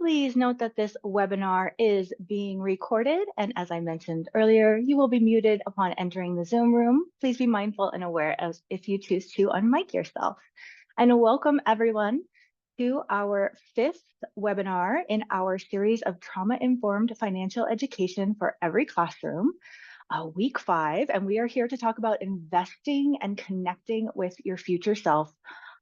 Please note that this webinar is being recorded, and as I mentioned earlier, you will be muted upon entering the Zoom room. Please be mindful and aware as if you choose to unmic yourself. And welcome everyone to our 5th webinar in our series of trauma-informed financial education for every classroom, week 5, and we are here to talk about investing and connecting with your future self.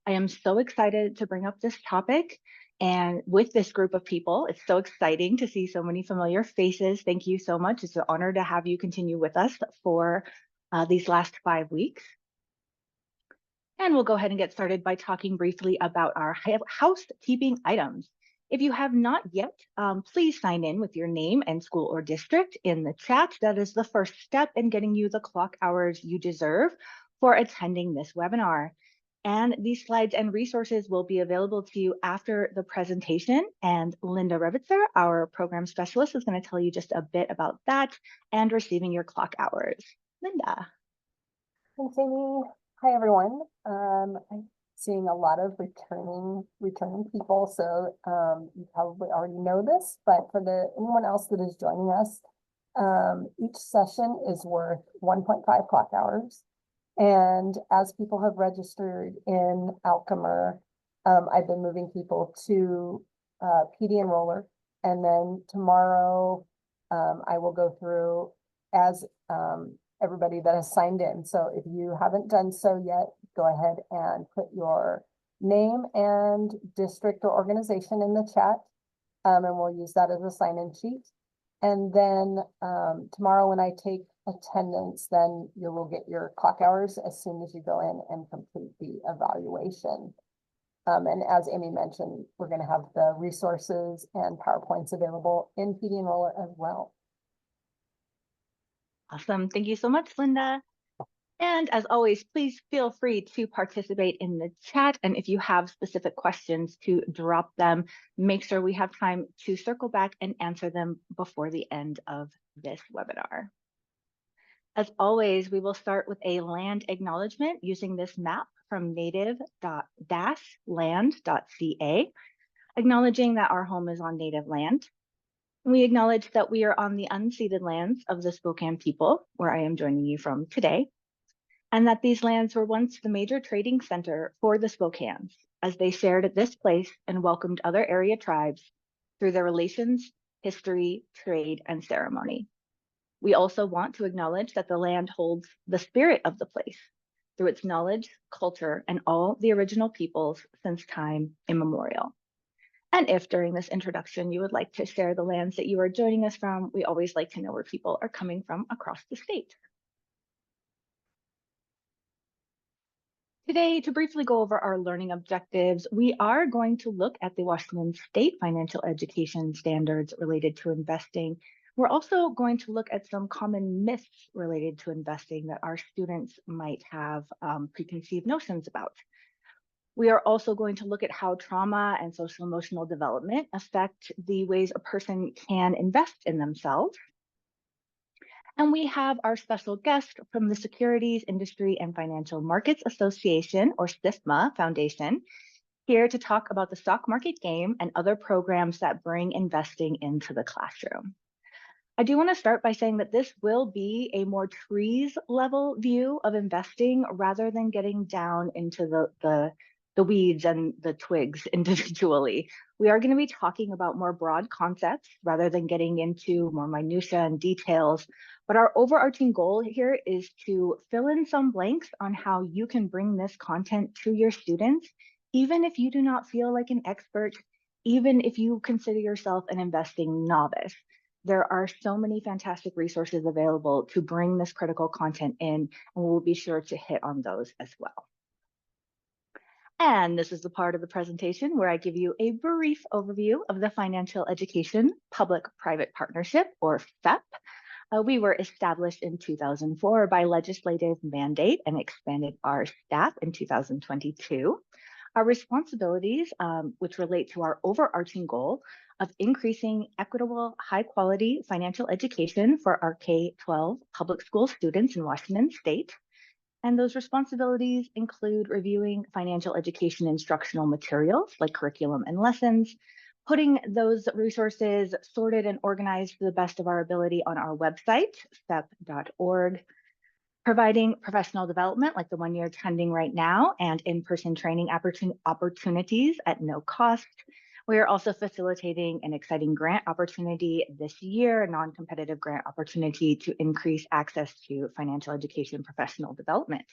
I am so excited to bring up this topic. And with this group of people, it's so exciting to see so many familiar faces. Thank you so much. It's an honor to have you continue with us for these last 5 weeks. And we'll go ahead and get started by talking briefly about our housekeeping items. If you have not yet, please sign in with your name and school or district in the chat. That is the first step in getting you the clock hours you deserve for attending this webinar. And these slides and resources will be available to you after the presentation. And Linda Revitzer, our program specialist, is going to tell you just a bit about that and receiving your clock hours. Linda. Thanks, Amy. Hi, everyone. I'm seeing a lot of returning people, so you probably already know this, but for anyone else that is joining us, each session is worth 1.5 clock hours. And as people have registered in Alchemer, I've been moving people to PD Enroller. And then tomorrow, I will go through as everybody that has signed in. So if you haven't done so yet, go ahead and put your name and district or organization in the chat. And we'll use that as a sign-in sheet. And then tomorrow when I take attendance, then you will get your clock hours as soon as you go in and complete the evaluation. And as Amy mentioned, we're going to have the resources and PowerPoints available in PD Enroller as well. Awesome. Thank you so much, Linda. And as always, please feel free to participate in the chat. And if you have specific questions, to drop them. Make sure we have time to circle back and answer them before the end of this webinar. As always, we will start with a land acknowledgement using this map from native-land.ca, acknowledging that our home is on native land. We acknowledge that we are on the unceded lands of the Spokane people, where I am joining you from today, and that these lands were once the major trading center for the Spokanes, as they shared at this place and welcomed other area tribes through their relations, history, trade, and ceremony. We also want to acknowledge that the land holds the spirit of the place through its knowledge, culture, and all the original peoples since time immemorial. And if during this introduction you would like to share the lands that you are joining us from, we always like to know where people are coming from across the state. Today, to briefly go over our learning objectives, we are going to look at the Washington State financial education standards related to investing. We're also going to look at some common myths related to investing that our students might have preconceived notions about. We are also going to look at how trauma and social emotional development affect the ways a person can invest in themselves. And we have our special guest from the Securities Industry and Financial Markets Association, or SIFMA Foundation, here to talk about the stock market game and other programs that bring investing into the classroom. I do want to start by saying that this will be a more trees level view of investing rather than getting down into the weeds and the twigs individually. We are going to be talking about more broad concepts rather than getting into more minutia and details. But our overarching goal here is to fill in some blanks on how you can bring this content to your students, even if you do not feel like an expert, even if you consider yourself an investing novice. There are so many fantastic resources available to bring this critical content in, and we'll be sure to hit on those as well. And this is the part of the presentation where I give you a brief overview of the Financial Education Public-Private Partnership, or FEPPP. We were established in 2004 by legislative mandate and expanded our staff in 2022. Our responsibilities, which relate to our overarching goal of increasing equitable, high-quality financial education for our K-12 public school students in Washington State. And those responsibilities include reviewing financial education instructional materials like curriculum and lessons, putting those resources sorted and organized to the best of our ability on our website, FEPPP.org, providing professional development like the one you're attending right now and in-person training opportunities at no cost. We are also facilitating an exciting grant opportunity this year, a non-competitive grant opportunity to increase access to financial education professional development.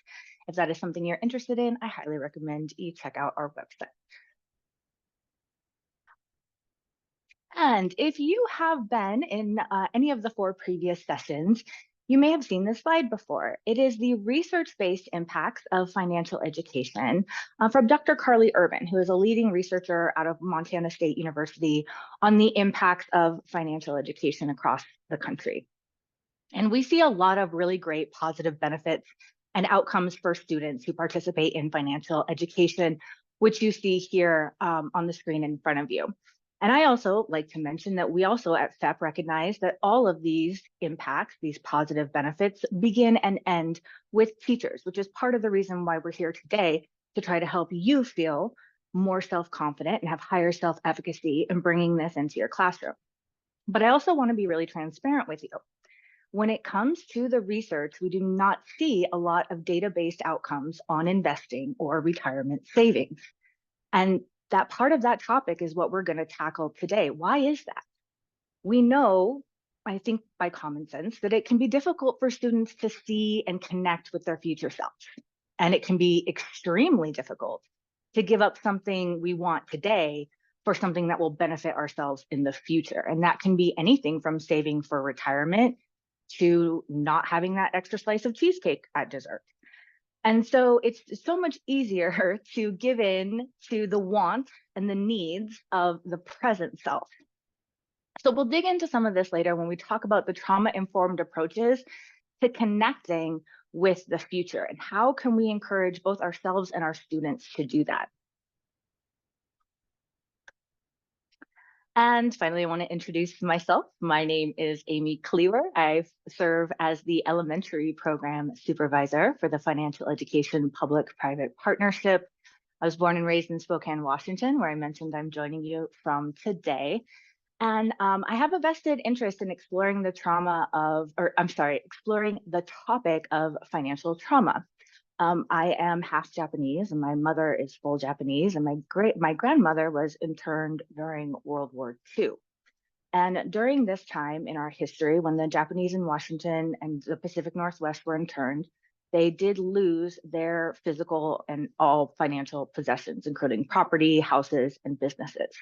If that is something you're interested in, I highly recommend you check out our website. And if you have been in any of the 4 previous sessions, you may have seen this slide before. It is the research-based impacts of financial education from Dr. Carly Urban, who is a leading researcher out of Montana State University on the impacts of financial education across the country. And we see a lot of really great positive benefits and outcomes for students who participate in financial education, which you see here on the screen in front of you. And I also like to mention that we also at FEPP recognize that all of these impacts, these positive benefits, begin and end with teachers, which is part of the reason why we're here today, to try to help you feel more self-confident and have higher self-efficacy in bringing this into your classroom. But I also want to be really transparent with you. When it comes to the research, we do not see a lot of data-based outcomes on investing or retirement savings. And that part of that topic is what we're going to tackle today. Why is that? We know, I think by common sense, that it can be difficult for students to see and connect with their future selves. And it can be extremely difficult to give up something we want today for something that will benefit ourselves in the future. And that can be anything from saving for retirement to not having that extra slice of cheesecake at dessert. And so it's so much easier to give in to the wants and the needs of the present self. So we'll dig into some of this later when we talk about the trauma-informed approaches to connecting with the future and how can we encourage both ourselves and our students to do that. And finally, I want to introduce myself. My name is Amy Cleaver. I serve as the elementary program supervisor for the Financial Education Public-Private Partnership. I was born and raised in Spokane, Washington, where I mentioned I'm joining you from today. And I have a vested interest in exploring the exploring the topic of financial trauma. I am half Japanese and my mother is full Japanese, and my grandmother was interned during World War II. And during this time in our history, when the Japanese in Washington and the Pacific Northwest were interned, they did lose their physical and all financial possessions, including property, houses, and businesses.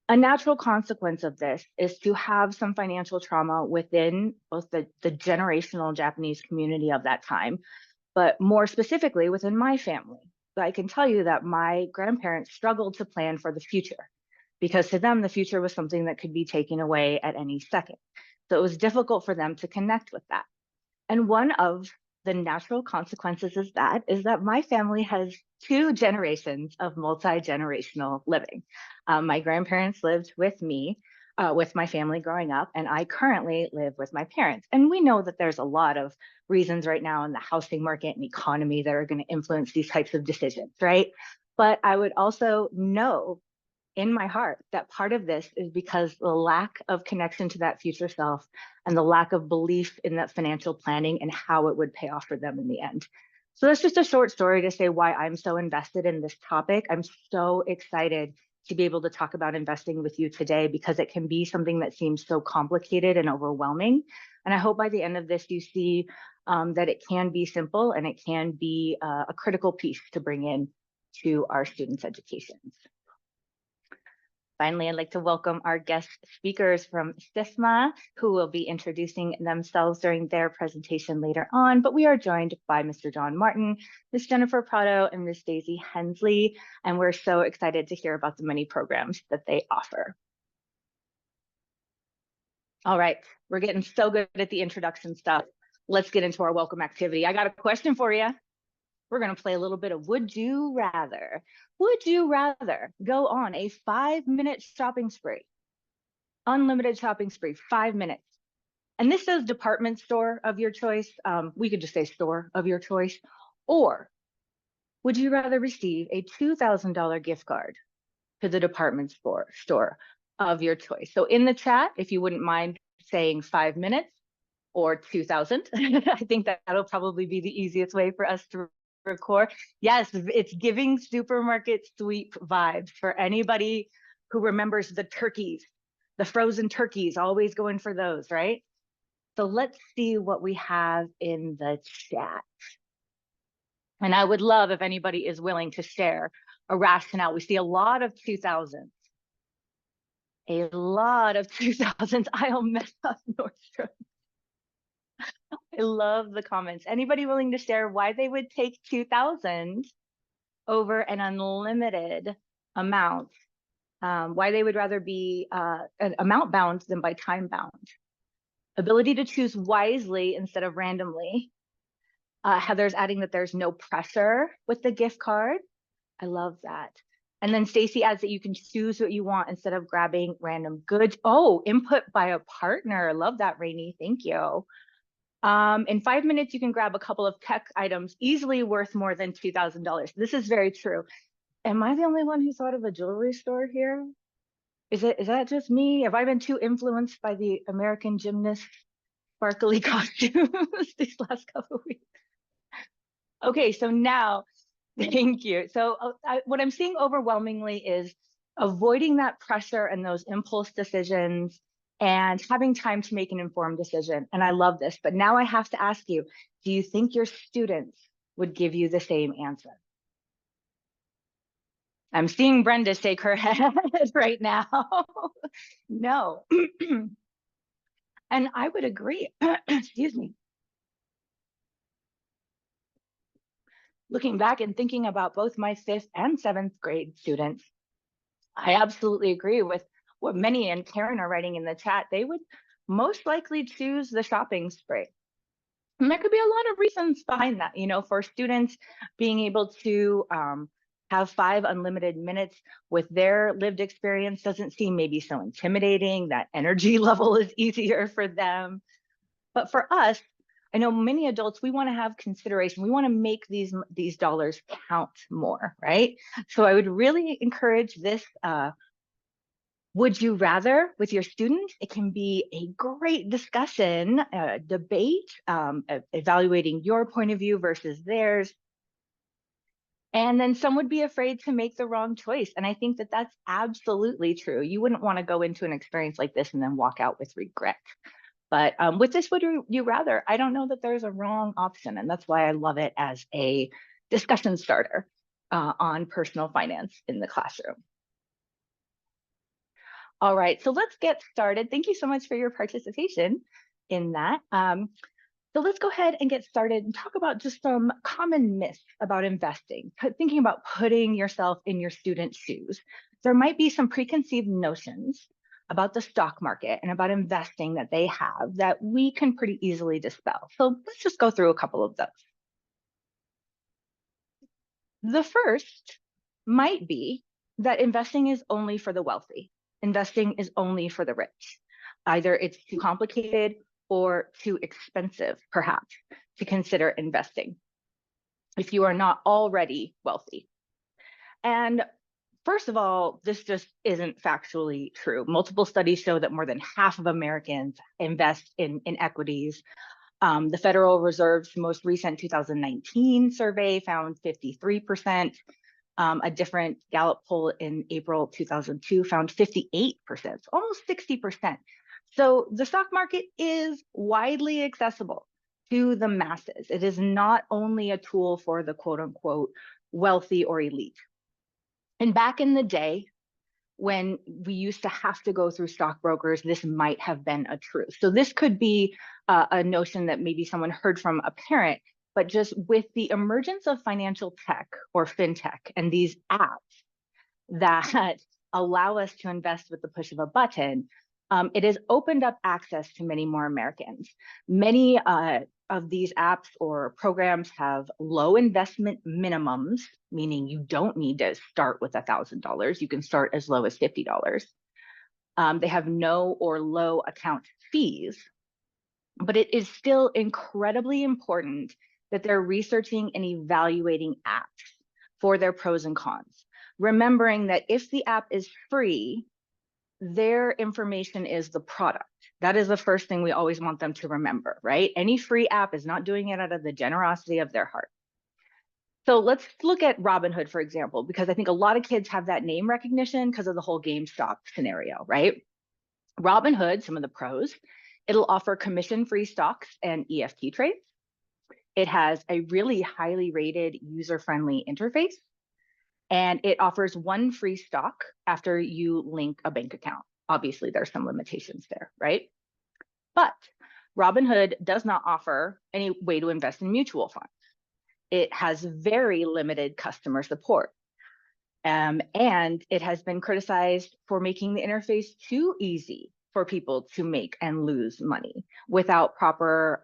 A natural consequence of this is to have some financial trauma within both the generational Japanese community of that time, but more specifically within my family. I can tell you that my grandparents struggled to plan for the future because to them, the future was something that could be taken away at any second. So it was difficult for them to connect with that. And one of the natural consequences is that my family has 2 generations of multi-generational living. My grandparents lived with me, with my family growing up, and I currently live with my parents. And we know that there's a lot of reasons right now in the housing market and economy that are going to influence these types of decisions, right? But I would also know in my heart that part of this is because the lack of connection to that future self and the lack of belief in that financial planning and how it would pay off for them in the end. So that's just a short story to say why I'm so invested in this topic. I'm so excited to be able to talk about investing with you today because it can be something that seems so complicated and overwhelming. And I hope by the end of this, you see that it can be simple and it can be a critical piece to bring in to our students' educations. Finally, I'd like to welcome our guest speakers from SIFMA, who will be introducing themselves during their presentation later on, but we are joined by Mr. John Martin, Ms. Jennifer Prado, and Ms. Daisy Hensley, and we're so excited to hear about the many programs that they offer. All right, we're getting so good at the introduction stuff. Let's get into our welcome activity. I got a question for you. We're going to play a little bit of Would You Rather. Would you rather go on a 5-minute shopping spree, unlimited shopping spree, 5 minutes? And this says department store of your choice. We could just say store of your choice. Or would you rather receive a $2,000 gift card to the department store of your choice. So in the chat, if you wouldn't mind saying 5 minutes or 2,000, I think that'll probably be the easiest way for us to record. Yes, it's giving supermarket sweep vibes for anybody who remembers the turkeys, the frozen turkeys, always going for those, right? So let's see what we have in the chat. And I would love if anybody is willing to share a rationale. We see a lot of 2000s. A lot of 2000s. I'll mess up Nordstrom. I love the comments. Anybody willing to share why they would take 2000 over an unlimited amount? Why they would rather be an amount bound than by time bound? Ability to choose wisely instead of randomly. Heather's adding that there's no pressure with the gift card. I love that. And then Stacy adds that you can choose what you want instead of grabbing random goods. Oh, input by a partner. Love that, Rainey. Thank you. In 5 minutes, you can grab a couple of tech items easily worth more than $2,000. This is very true. Am I the only one who thought of a jewelry store here? Is that just me? Have I been too influenced by the American gymnast sparkly costumes these last couple of weeks? Okay, so now, thank you. So what I'm seeing overwhelmingly is avoiding that pressure and those impulse decisions and having time to make an informed decision. And I love this, but now I have to ask you, do you think your students would give you the same answer? I'm seeing Brenda shake her head right now. No. And I would agree. Excuse me. Looking back and thinking about both my 5th and 7th grade students, I absolutely agree with what Minnie and Karen are writing in the chat. They would most likely choose the shopping spree. And there could be a lot of reasons behind that, you know, for students being able to have 5 unlimited minutes with their lived experience doesn't seem maybe so intimidating. That energy level is easier for them. But for us, I know many adults, we want to have consideration. We want to make these dollars count more, right? So I would really encourage this would you rather with your students. It can be a great discussion, debate, evaluating your point of view versus theirs. And then some would be afraid to make the wrong choice. And I think that that's absolutely true. You wouldn't want to go into an experience like this and then walk out with regret. But with this, would you rather? I don't know that there's a wrong option. And that's why I love it as a discussion starter on personal finance in the classroom. All right, so let's get started. Thank you so much for your participation in that. So let's go ahead and get started and talk about just some common myths about investing, thinking about putting yourself in your student's shoes. There might be some preconceived notions about the stock market and about investing that they have that we can pretty easily dispel. So let's just go through a couple of those. The first might be that investing is only for the wealthy. Investing is only for the rich. Either it's too complicated or too expensive, perhaps, to consider investing if you are not already wealthy. And first of all, this just isn't factually true. Multiple studies show that more than half of Americans invest in equities. The Federal Reserve's most recent 2019 survey found 53%. A different Gallup poll in April 2002 found 58%, almost 60%. So the stock market is widely accessible to the masses. It is not only a tool for the quote unquote wealthy or elite. And back in the day, when we used to have to go through stockbrokers, this might have been a truth. So this could be a notion that maybe someone heard from a parent, but just with the emergence of financial tech or fintech and these apps that allow us to invest with the push of a button, it has opened up access to many more Americans. Many of these apps or programs have low investment minimums, meaning you don't need to start with $1,000. You can start as low as $50. They have no or low account fees, but it is still incredibly important that they're researching and evaluating apps for their pros and cons. remembering that if the app is free, their information is the product. That is the first thing we always want them to remember, right? Any free app is not doing it out of the generosity of their heart. So let's look at Robinhood, for example, because I think a lot of kids have that name recognition because of the whole GameStop scenario, right? Robinhood, some of the pros, it'll offer commission-free stocks and EFT trades. It has a really highly rated user-friendly interface, and it offers one free stock after you link a bank account. Obviously, there's some limitations there, right? But Robinhood does not offer any way to invest in mutual funds. It has very limited customer support. And it has been criticized for making the interface too easy for people to make and lose money without proper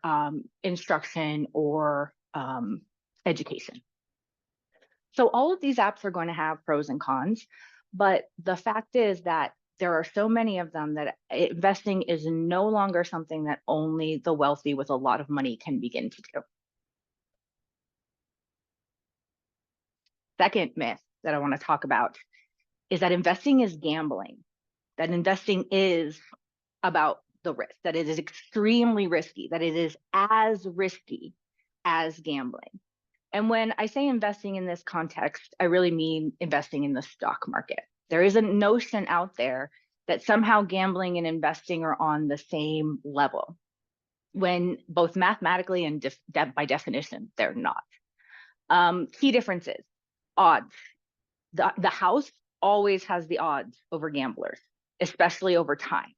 instruction or education. So all of these apps are going to have pros and cons, but the fact is that there are so many of them that investing is no longer something that only the wealthy with a lot of money can begin to do. Second myth that I want to talk about is that investing is gambling, that investing is about the risk, that it is extremely risky, that it is as risky as gambling. And when I say investing in this context, I really mean investing in the stock market. There is a notion out there that somehow gambling and investing are on the same level, when both mathematically and by definition, they're not. Key differences: odds. The house always has the odds over gamblers, especially over time.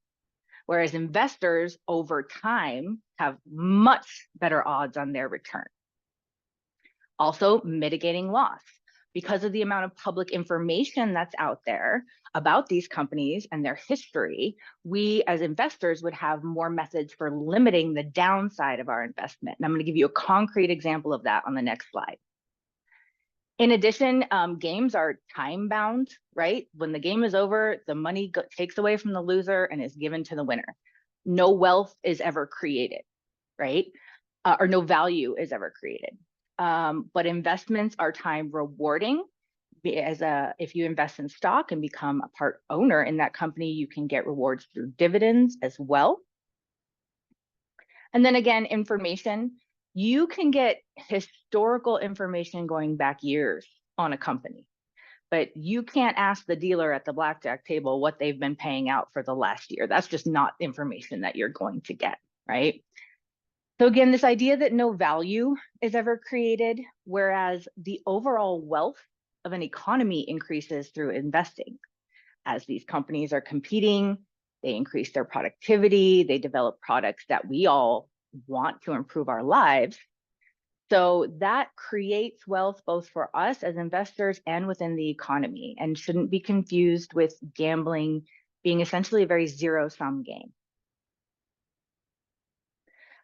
Whereas investors over time have much better odds on their return. Also, mitigating loss. Because of the amount of public information that's out there about these companies and their history, we as investors would have more methods for limiting the downside of our investment. And I'm going to give you a concrete example of that on the next slide. In addition, games are time bound, right? When the game is over, the money takes away from the loser and is given to the winner. No wealth is ever created, right? Or no value is ever created. But investments are time rewarding. If you invest in stock and become a part owner in that company, you can get rewards through dividends as well. And then again, information. You can get historical information going back years on a company, but you can't ask the dealer at the blackjack table what they've been paying out for the last year. That's just not information that you're going to get, right? So again, this idea that no value is ever created, whereas the overall wealth of an economy increases through investing. As these companies are competing, they increase their productivity, they develop products that we all want to improve our lives. So that creates wealth both for us as investors and within the economy, and shouldn't be confused with gambling being essentially a very zero-sum game.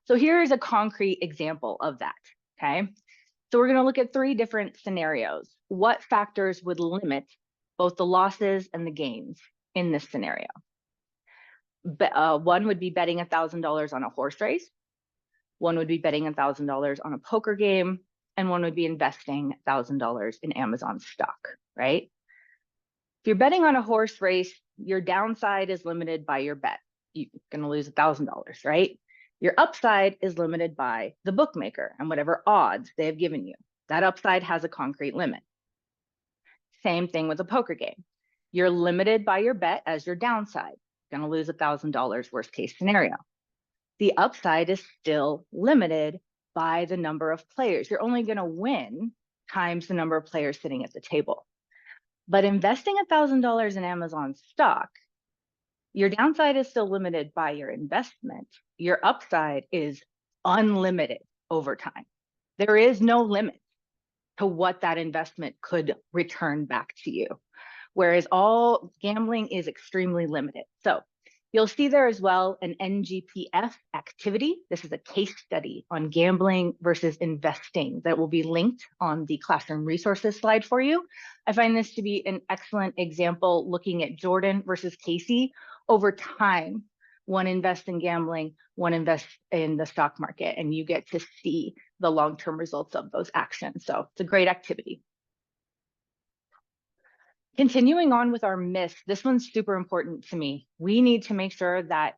So here is a concrete example of that, okay? So we're going to look at 3 different scenarios. What factors would limit both the losses and the gains in this scenario? One would be betting $1,000 on a horse race. One would be betting $1,000 on a poker game, and one would be investing $1,000 in Amazon stock, right? If you're betting on a horse race, your downside is limited by your bet. You're going to lose $1,000, right? Your upside is limited by the bookmaker and whatever odds they have given you. That upside has a concrete limit. Same thing with a poker game. You're limited by your bet as your downside. You're going to lose $1,000 worst case scenario. The upside is still limited by the number of players. You're only going to win times the number of players sitting at the table. But investing $1,000 in Amazon stock, your downside is still limited by your investment. Your upside is unlimited over time. There is no limit to what that investment could return back to you, whereas all gambling is extremely limited. So you'll see there as well an NGPF activity. This is a case study on gambling versus investing that will be linked on the classroom resources slide for you. I find this to be an excellent example looking at Jordan versus Casey over time. One invests in gambling, one invests in the stock market, and you get to see the long-term results of those actions. So it's a great activity. Continuing on with our myths, this one's super important to me. We need to make sure that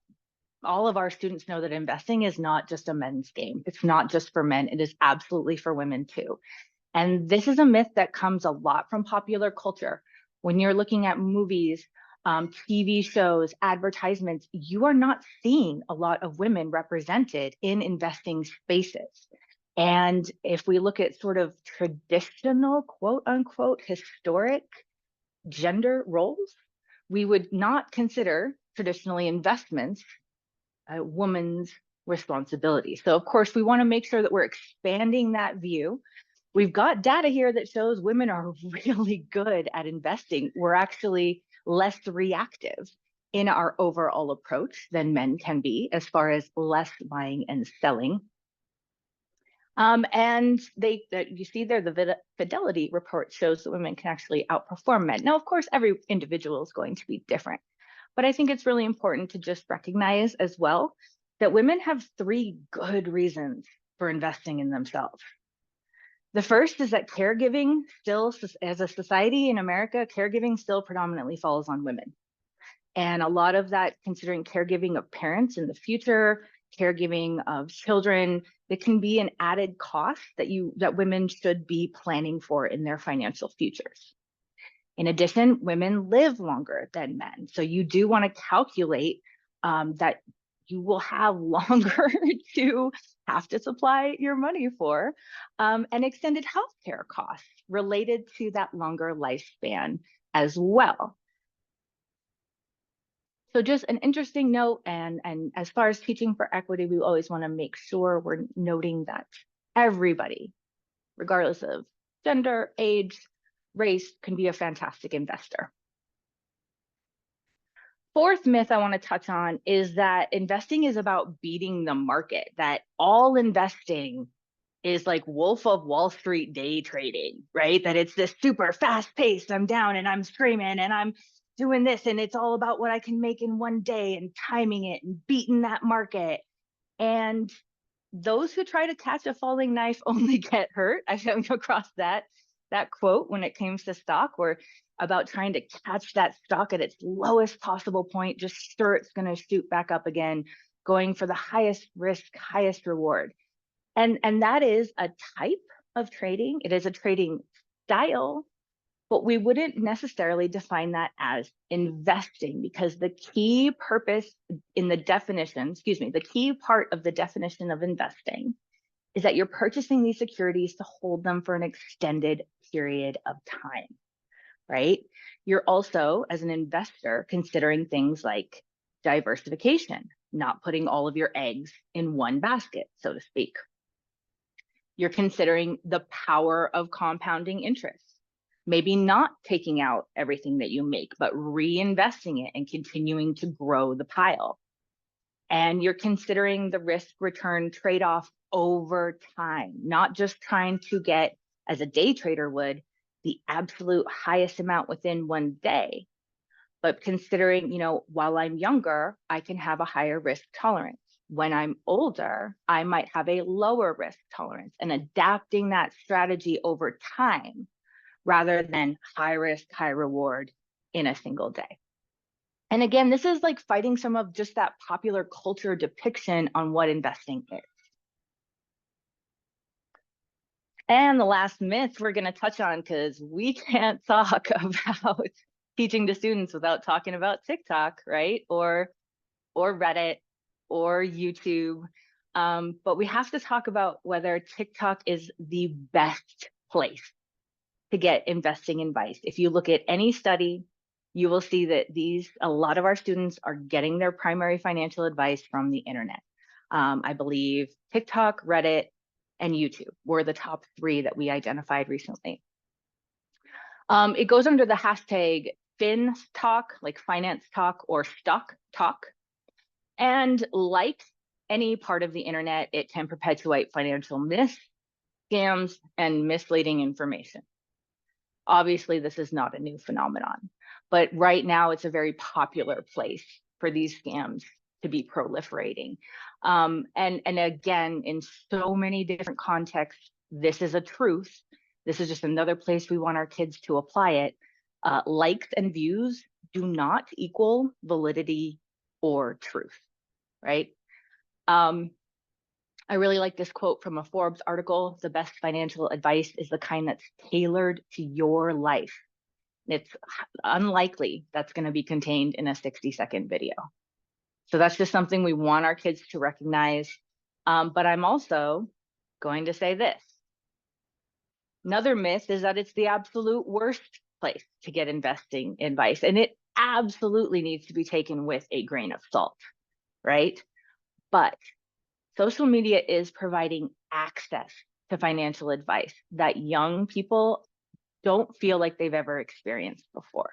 all of our students know that investing is not just a men's game. It's not just for men. It is absolutely for women too. And this is a myth that comes a lot from popular culture. When you're looking at movies, TV shows, advertisements, you are not seeing a lot of women represented in investing spaces. And if we look at sort of traditional, quote unquote, historic gender roles, we would not consider traditionally investments a woman's responsibility. So, of course, we want to make sure that we're expanding that view. We've got data here that shows women are really good at investing. We're actually less reactive in our overall approach than men can be, as far as less buying and selling. And you see there, the fidelity report shows that women can actually outperform men. Now, of course, every individual is going to be different, but I think it's really important to just recognize as well that women have 3 good reasons for investing in themselves. The first is that caregiving still, as a society in America, caregiving still predominantly falls on women. And a lot of that, considering caregiving of parents in the future, caregiving of children, that can be an added cost that women should be planning for in their financial futures. In addition, women live longer than men. So you do want to calculate that you will have longer to have to supply your money for, and extended healthcare costs related to that longer lifespan as well. So just an interesting note, and as far as teaching for equity, we always want to make sure we're noting that everybody, regardless of gender, age, race, can be a fantastic investor. Fourth myth I want to touch on is that investing is about beating the market, that all investing is like Wolf of Wall Street day trading, right? That it's this super fast paced, I'm down and I'm screaming and I'm doing this, and it's all about what I can make in one day and timing it and beating that market. And those who try to catch a falling knife only get hurt. I've come across that quote when it comes to stock, where about trying to catch that stock at its lowest possible point, just sure it's going to shoot back up again, going for the highest risk, highest reward. And that is a type of trading. It is a trading style, but we wouldn't necessarily define that as investing, because the key purpose in the definition, the key part of the definition of investing is that you're purchasing these securities to hold them for an extended period of time, right? You're also, as an investor, considering things like diversification, not putting all of your eggs in one basket, so to speak. You're considering the power of compounding interest. Maybe not taking out everything that you make, but reinvesting it and continuing to grow the pile. And you're considering the risk return trade-off over time, not just trying to get, as a day trader would, the absolute highest amount within one day, but considering, while I'm younger, I can have a higher risk tolerance. When I'm older, I might have a lower risk tolerance, and adapting that strategy over time rather than high risk, high reward in a single day. And again, this is like fighting some of just that popular culture depiction on what investing is. And the last myth we're going to touch on, because we can't talk about teaching to students without talking about TikTok, right? Or Reddit or YouTube. But we have to talk about whether TikTok is the best place to get investing advice. If you look at any study, you will see that a lot of our students are getting their primary financial advice from the internet. I believe TikTok, Reddit, and YouTube were the top 3 that we identified recently. It goes under the hashtag Fin Talk, like finance talk, or stock talk. And like any part of the internet, it can perpetuate financial myths, scams, and misleading information. Obviously, this is not a new phenomenon, but right now it's a very popular place for these scams to be proliferating. And again, in so many different contexts, this is a truth. This is just another place we want our kids to apply it. Likes and views do not equal validity or truth, right? I really like this quote from a Forbes article. The best financial advice is the kind that's tailored to your life. It's unlikely that's going to be contained in a 60-second video. So that's just something we want our kids to recognize. But I'm also going to say this. Another myth is that it's the absolute worst place to get investing advice, and it absolutely needs to be taken with a grain of salt, right? But social media is providing access to financial advice that young people don't feel like they've ever experienced before,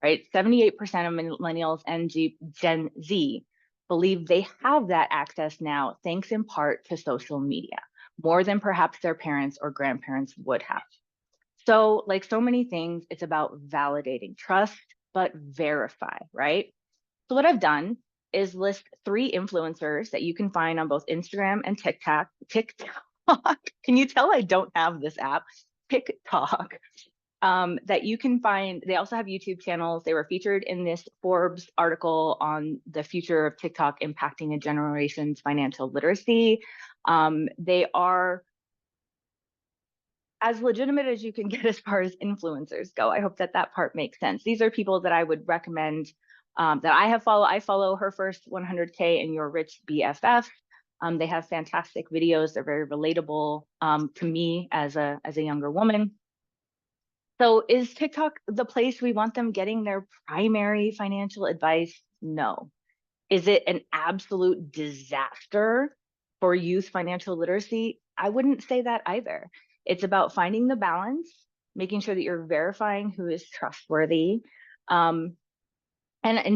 right? 78% of millennials and Gen Z believe they have that access now, thanks in part to social media, more than perhaps their parents or grandparents would have. So, like so many things, it's about validating trust, but verify, right? So what I've done is list 3 influencers that you can find on both Instagram and TikTok. Can you tell I don't have this app? TikTok. That you can find. They also have YouTube channels. They were featured in this Forbes article on the future of TikTok impacting a generation's financial literacy. They are as legitimate as you can get as far as influencers go. I hope that that part makes sense. These are people that I would recommend that I follow Her First 100K and Your Rich BFF. They have fantastic videos. They're very relatable to me as a younger woman. So is TikTok the place we want them getting their primary financial advice? No. Is it an absolute disaster for youth financial literacy? I wouldn't say that either. It's about finding the balance, making sure that you're verifying who is trustworthy, and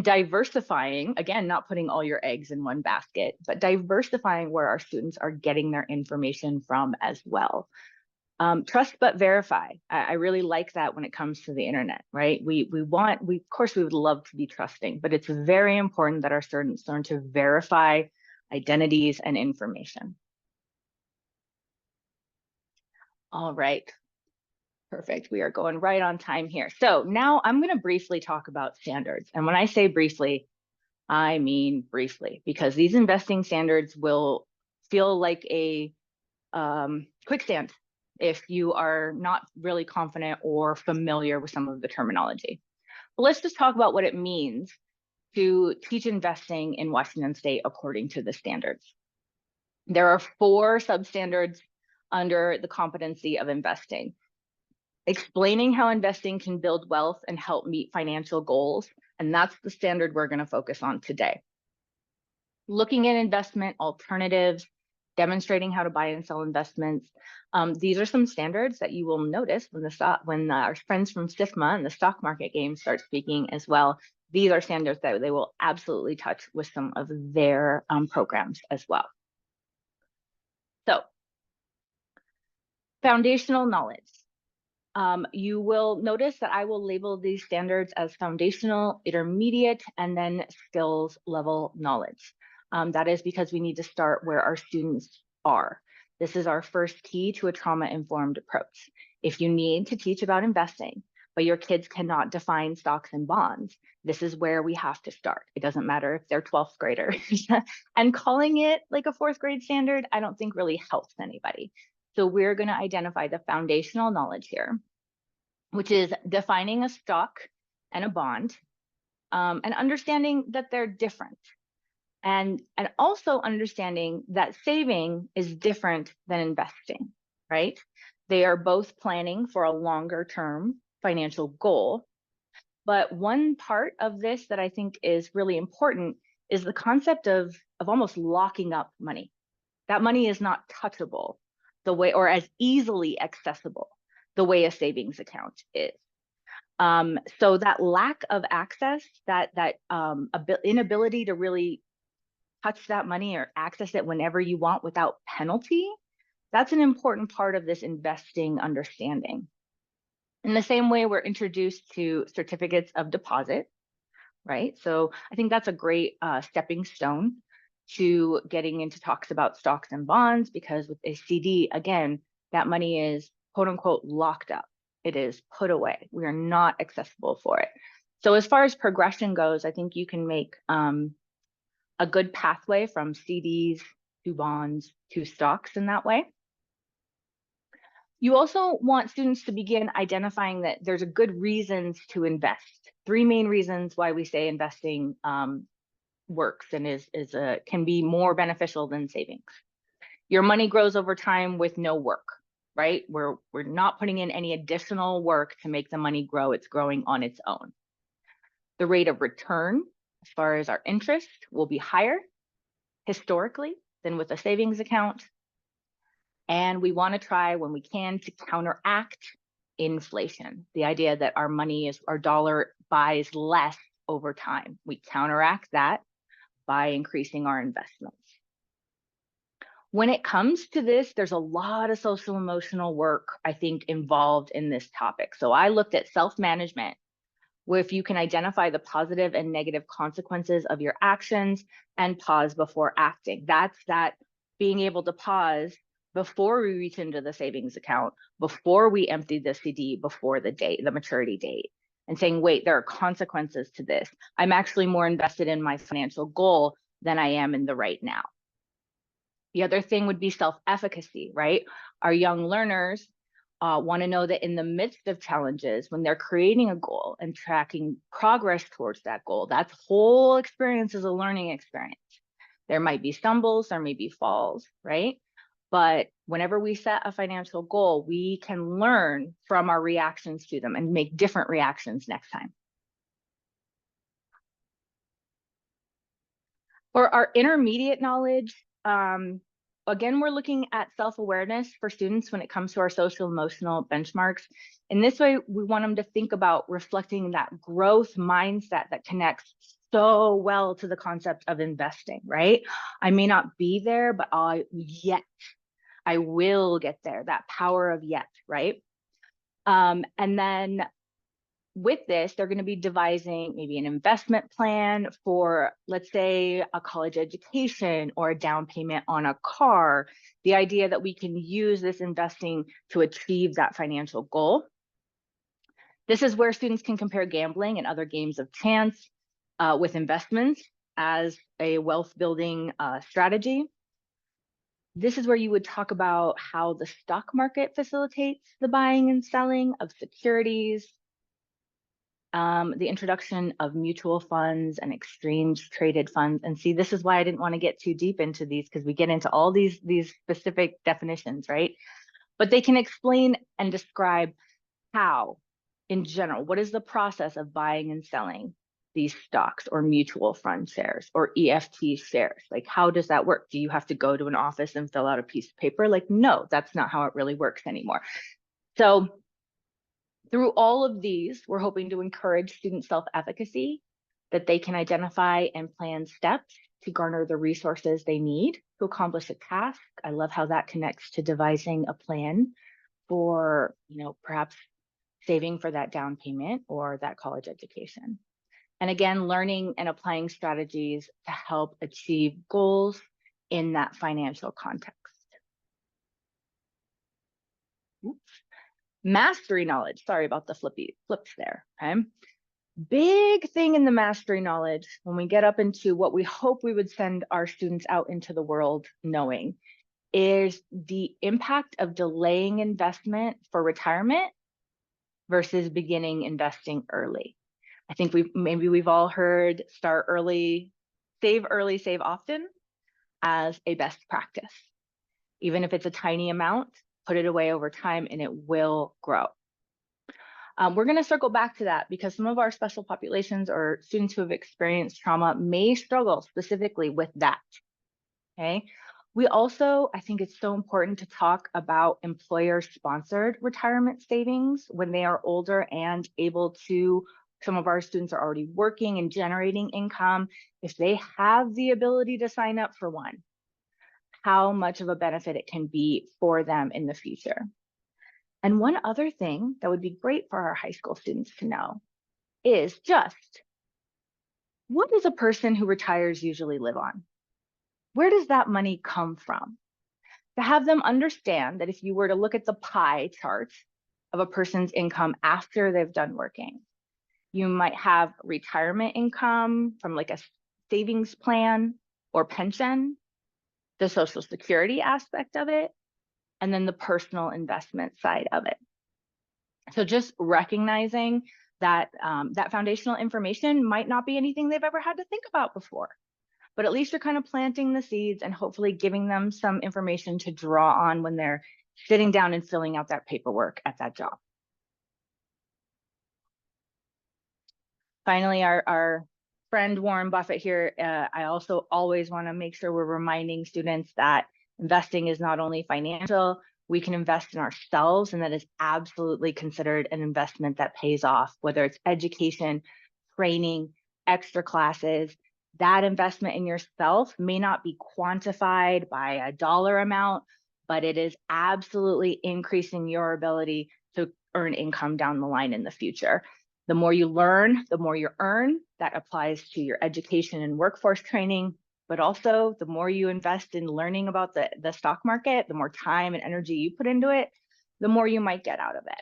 diversifying, again, not putting all your eggs in one basket, but diversifying where our students are getting their information from as well. Trust but verify. I really like that when it comes to the internet, right? Of course we would love to be trusting, but it's very important that our students learn to verify identities and information. All right, perfect. We are going right on time here. So now I'm going to briefly talk about standards. And when I say briefly, I mean briefly, because these investing standards will feel like a quicksand if you are not really confident or familiar with some of the terminology. But let's just talk about what it means to teach investing in Washington State according to the standards. There are 4 substandards under the competency of investing. Explaining how investing can build wealth and help meet financial goals, and that's the standard we're going to focus on today. Looking at investment alternatives, demonstrating how to buy and sell investments. These are some standards that you will notice when our friends from SIFMA and the stock market game start speaking as well. These are standards that they will absolutely touch with some of their programs as well. So, foundational knowledge. You will notice that I will label these standards as foundational, intermediate, and then skills level knowledge. That is because we need to start where our students are. This is our first key to a trauma-informed approach. If you need to teach about investing, but your kids cannot define stocks and bonds, this is where we have to start. It doesn't matter if they're 12th graders. And calling it like a 4th grade standard, I don't think really helps anybody. So we're going to identify the foundational knowledge here, which is defining a stock and a bond, and understanding that they're different. And also understanding that saving is different than investing, right? They are both planning for a longer term financial goal. But one part of this that I think is really important is the concept of almost locking up money. That money is not touchable the way, or as easily accessible the way a savings account is. So that lack of access, that inability to really touch that money or access it whenever you want without penalty, that's an important part of this investing understanding. In the same way, we're introduced to certificates of deposit, right? So I think that's a great stepping stone to getting into talks about stocks and bonds, because with a CD, again, that money is quote unquote locked up. it is put away. We are not accessible for it. So as far as progression goes, I think you can make a good pathway from CDs to bonds to stocks in that way. You also want students to begin identifying that there's a good reasons to invest. 3 main reasons why we say investing works and can be more beneficial than savings. Your money grows over time with no work, right? We're not putting in any additional work to make the money grow. It's growing on its own. The rate of return, as far as our interest, will be higher historically than with a savings account. And we want to try when we can to counteract inflation. The idea that our dollar buys less over time. We counteract that by increasing our investments. When it comes to this, there's a lot of social emotional work, I think, involved in this topic. So I looked at self-management, where if you can identify the positive and negative consequences of your actions and pause before acting. That's that being able to pause before we reach into the savings account, before we empty the CD, before the maturity date, and saying, wait, there are consequences to this. I'm actually more invested in my financial goal than I am in the right now. The other thing would be self-efficacy, right? Our young learners want to know that in the midst of challenges, when they're creating a goal and tracking progress towards that goal, that whole experience is a learning experience. There might be stumbles, there may be falls, right? But whenever we set a financial goal, we can learn from our reactions to them and make different reactions next time. For our intermediate knowledge, again, we're looking at self-awareness for students when it comes to our social emotional benchmarks. In this way, we want them to think about reflecting that growth mindset that connects so well to the concept of investing, right? I may not be there, but yet I will get there, that power of yet, right? And then with this, they're going to be devising maybe an investment plan for, let's say, a college education or a down payment on a car. The idea that we can use this investing to achieve that financial goal. This is where students can compare gambling and other games of chance with investments as a wealth building strategy. This is where you would talk about how the stock market facilitates the buying and selling of securities, the introduction of mutual funds and exchange traded funds. And see, this is why I didn't want to get too deep into these, because we get into all these specific definitions, right? But they can explain and describe how, in general, what is the process of buying and selling these stocks or mutual fund shares or EFT shares? Like, how does that work? Do you have to go to an office and fill out a piece of paper? Like, no, that's not how it really works anymore. So through all of these, we're hoping to encourage student self-efficacy, that they can identify and plan steps to garner the resources they need to accomplish a task. I love how that connects to devising a plan for, perhaps saving for that down payment or that college education. And again, learning and applying strategies to help achieve goals in that financial context. Oops. Mastery knowledge. Sorry about the flips there. Okay. Big thing in the mastery knowledge when we get up into what we hope we would send our students out into the world knowing is the impact of delaying investment for retirement versus beginning investing early. I think we've all heard start early, save often as a best practice. Even if it's a tiny amount, put it away over time and it will grow. We're going to circle back to that because some of our special populations or students who have experienced trauma may struggle specifically with that. Okay. We also, I think it's so important to talk about employer-sponsored retirement savings when they are older and able to. Some of our students are already working and generating income. If they have the ability to sign up for one, how much of a benefit it can be for them in the future. And one other thing that would be great for our high school students to know is just, what does a person who retires usually live on? Where does that money come from? To have them understand that if you were to look at the pie chart, of a person's income after they've done working. You might have retirement income from like a savings plan or pension, the Social Security aspect of it, and then the personal investment side of it. So just recognizing that that foundational information might not be anything they've ever had to think about before, but at least you're kind of planting the seeds and hopefully giving them some information to draw on when they're sitting down and filling out that paperwork at that job. Finally, our friend Warren Buffett here, I also always want to make sure we're reminding students that investing is not only financial, we can invest in ourselves, and that is absolutely considered an investment that pays off, whether it's education, training, extra classes. That investment in yourself may not be quantified by a dollar amount, but it is absolutely increasing your ability to earn income down the line in the future. The more you learn, the more you earn. That applies to your education and workforce training, but also the more you invest in learning about the stock market, the more time and energy you put into it, the more you might get out of it.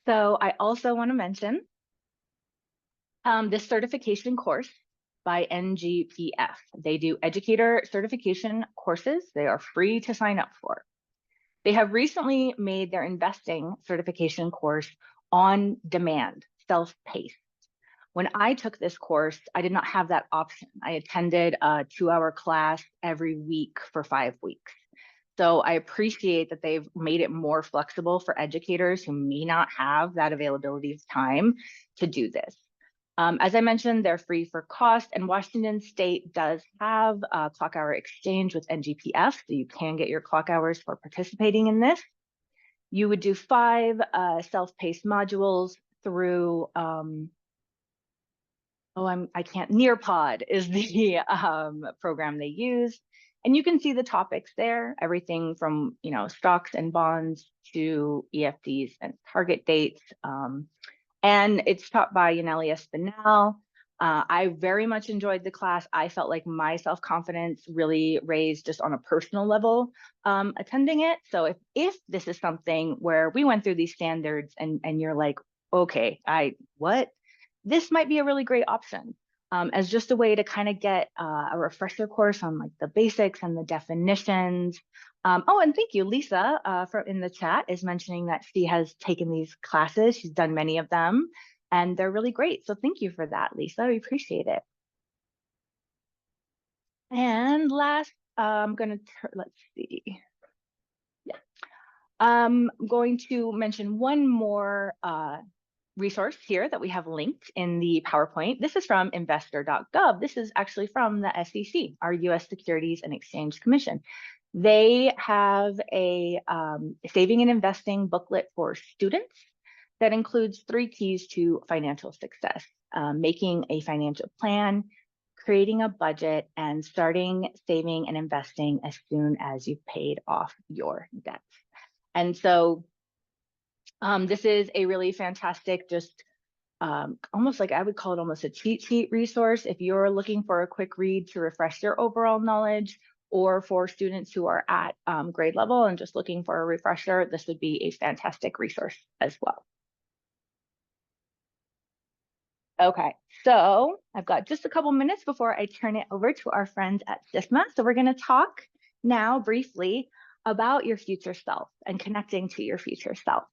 So I also want to mention this certification course by NGPF. They do educator certification courses. They are free to sign up for. They have recently made their investing certification course on demand, self-paced. When I took this course, I did not have that option. I attended a 2-hour class every week for 5 weeks. So I appreciate that they've made it more flexible for educators who may not have that availability of time to do this. As I mentioned, they're free for cost, and Washington State does have a clock hour exchange with NGPF, so you can get your clock hours for participating in this. You would do 5 self-paced modules through, Nearpod is the program they use. And you can see the topics there, everything from, stocks and bonds to EFTs and target dates. And it's taught by Yaneli Espinal. I very much enjoyed the class. I felt like my self-confidence really raised just on a personal level attending it. So if this is something where we went through these standards and you're like, okay, this might be a really great option as just a way to kind of get a refresher course on like the basics and the definitions. Oh, and thank you, Lisa, in the chat is mentioning that she has taken these classes. She's done many of them, and they're really great. So thank you for that, Lisa. We appreciate it. And last, I'm going to let's see. Yeah, I'm going to mention one more resource here that we have linked in the PowerPoint. This is from investor.gov. This is actually from the SEC, our U.S. Securities and Exchange Commission. They have a saving and investing booklet for students that includes 3 keys to financial success: making a financial plan, creating a budget, and starting saving and investing as soon as you've paid off your debts. And so this is a really fantastic, just almost like I would call it almost a cheat sheet resource if you're looking for a quick read to refresh your overall knowledge, or for students who are at grade level and just looking for a refresher. This would be a fantastic resource as well. Okay, so I've got just a couple minutes before I turn it over to our friends at SIFMA. So we're going to talk now briefly about your future self and connecting to your future self.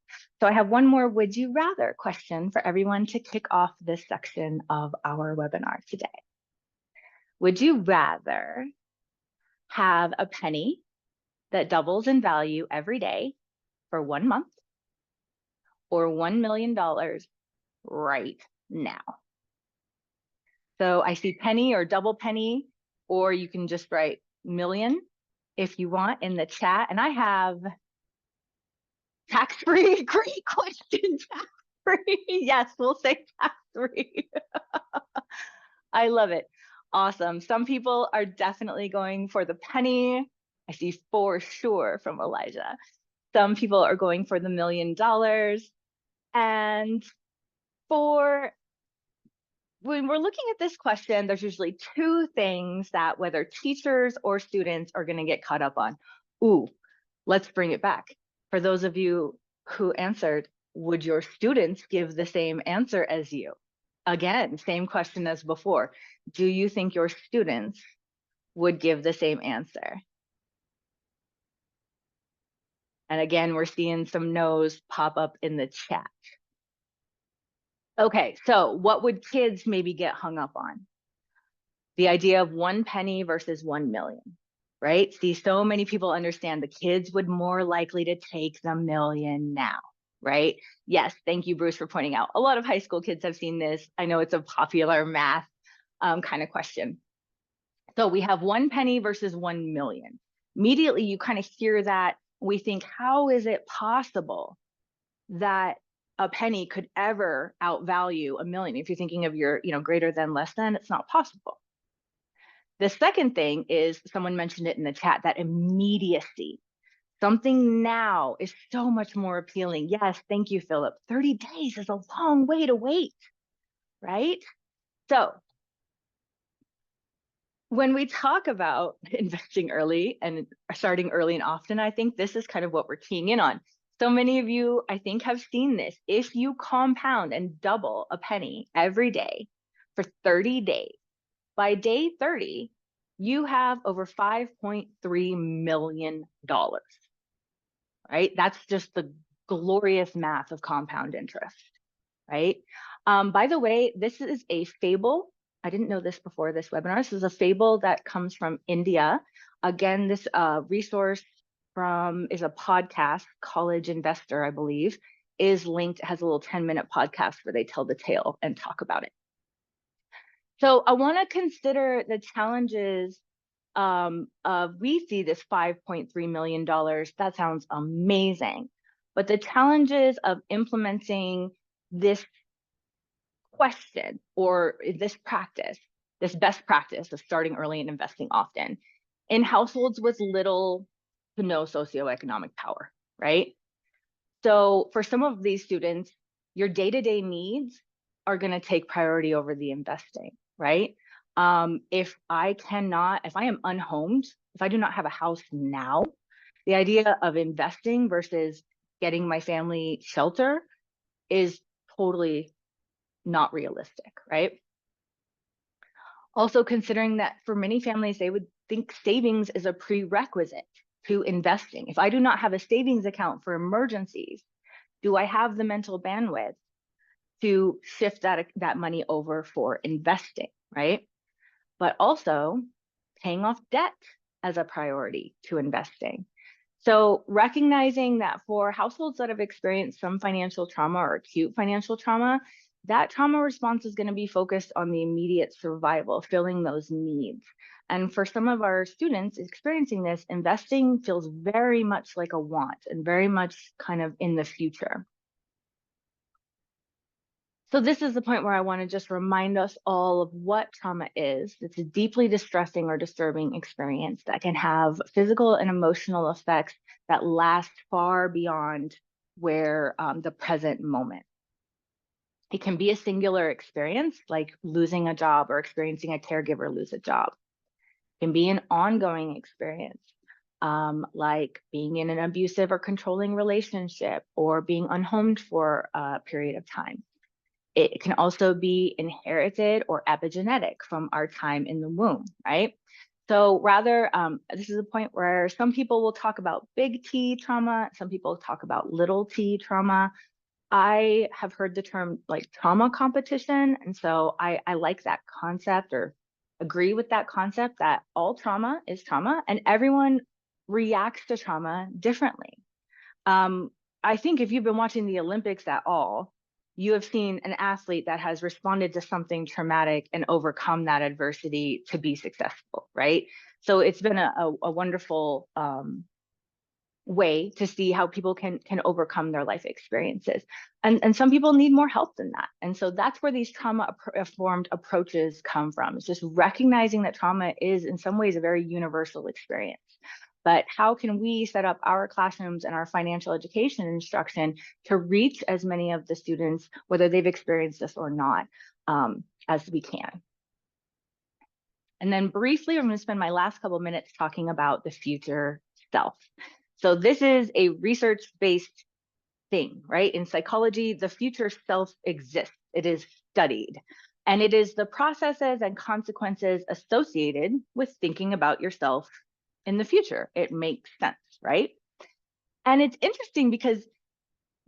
So I have one more would you rather question for everyone to kick off this section of our webinar today. Would you rather have a penny that doubles in value every day for 1 month, or $1 million right now? So I see penny or double penny, or you can just write million if you want in the chat. And I have tax-free. Great question. Tax-free. Yes, we'll say tax-free. I love it. Awesome. Some people are definitely going for the penny. I see for sure from Elijah. Some people are going for the $1 million. And when we're looking at this question, there's usually 2 things that whether teachers or students are going to get caught up on. Ooh, let's bring it back. For those of you Who answered, would your students give the same answer as you? Again, same question as before. Do you think your students would give the same answer? And again, we're seeing some no's pop up in the chat. Okay, so what would kids maybe get hung up on? The idea of 1 penny versus 1 million, right? See, so many people understand the kids would more likely to take the million now, right? Yes, thank you, Bruce, for pointing out. A lot of high school kids have seen this. I know it's a popular math kind of question. So we have 1 penny versus 1 million. Immediately, you kind of hear that. We think, how is it possible that a penny could ever outvalue a million? If you're thinking of your, greater than, less than, it's not possible. The second thing is, someone mentioned it in the chat, that immediacy. Something now is so much more appealing. Yes, thank you, Philip. 30 days is a long way to wait, right? So when we talk about investing early and starting early and often, I think this is kind of what we're keying in on. So many of you, I think, have seen this. If you compound and double a penny every day for 30 days, by day 30, you have over $5.3 million, right? That's just the glorious math of compound interest, right? By the way, this is a fable. I didn't know this before this webinar. This is a fable that comes from India. Again, this resource is a podcast, College Investor, I believe, is linked, has a little 10-minute podcast where they tell the tale and talk about it. So I want to consider the challenges we see this $5.3 million. That sounds amazing. But the challenges of implementing this question or this practice, this best practice of starting early and investing often in households with little to no socioeconomic power, right? So for some of these students, your day-to-day needs are going to take priority over the investing, right? If I am unhomed, if I do not have a house now, the idea of investing versus getting my family shelter is totally not realistic, right? Also considering that for many families, they would think savings is a prerequisite to investing. If I do not have a savings account for emergencies, do I have the mental bandwidth to shift that money over for investing, right? But also paying off debt as a priority to investing. So recognizing that for households that have experienced some financial trauma or acute financial trauma, that trauma response is going to be focused on the immediate survival, filling those needs. And for some of our students experiencing this, investing feels very much like a want and very much kind of in the future. So this is the point where I want to just remind us all of what trauma is. It's a deeply distressing or disturbing experience that can have physical and emotional effects that last far beyond where the present moment. It can be a singular experience, like losing a job or experiencing a caregiver lose a job. It can be an ongoing experience, like being in an abusive or controlling relationship or being unhomed for a period of time. It can also be inherited or epigenetic from our time in the womb, right? So rather, this is a point where some people will talk about big T trauma, some people talk about little t trauma. I have heard the term like trauma competition. And so I like that concept or agree with that concept that all trauma is trauma and everyone reacts to trauma differently. I think if you've been watching the Olympics at all, you have seen an athlete that has responded to something traumatic and overcome that adversity to be successful, right? So it's been a wonderful way to see how people can overcome their life experiences. And some people need more help than that. And so that's where these trauma-informed approaches come from. It's just recognizing that trauma is in some ways a very universal experience. But how can we set up our classrooms and our financial education instruction to reach as many of the students, whether they've experienced this or not, as we can? And then briefly, I'm going to spend my last couple minutes talking about the future self. So this is a research-based thing, right? In psychology, the future self exists. It is studied. And it is the processes and consequences associated with thinking about yourself in the future. It makes sense, right? And it's interesting because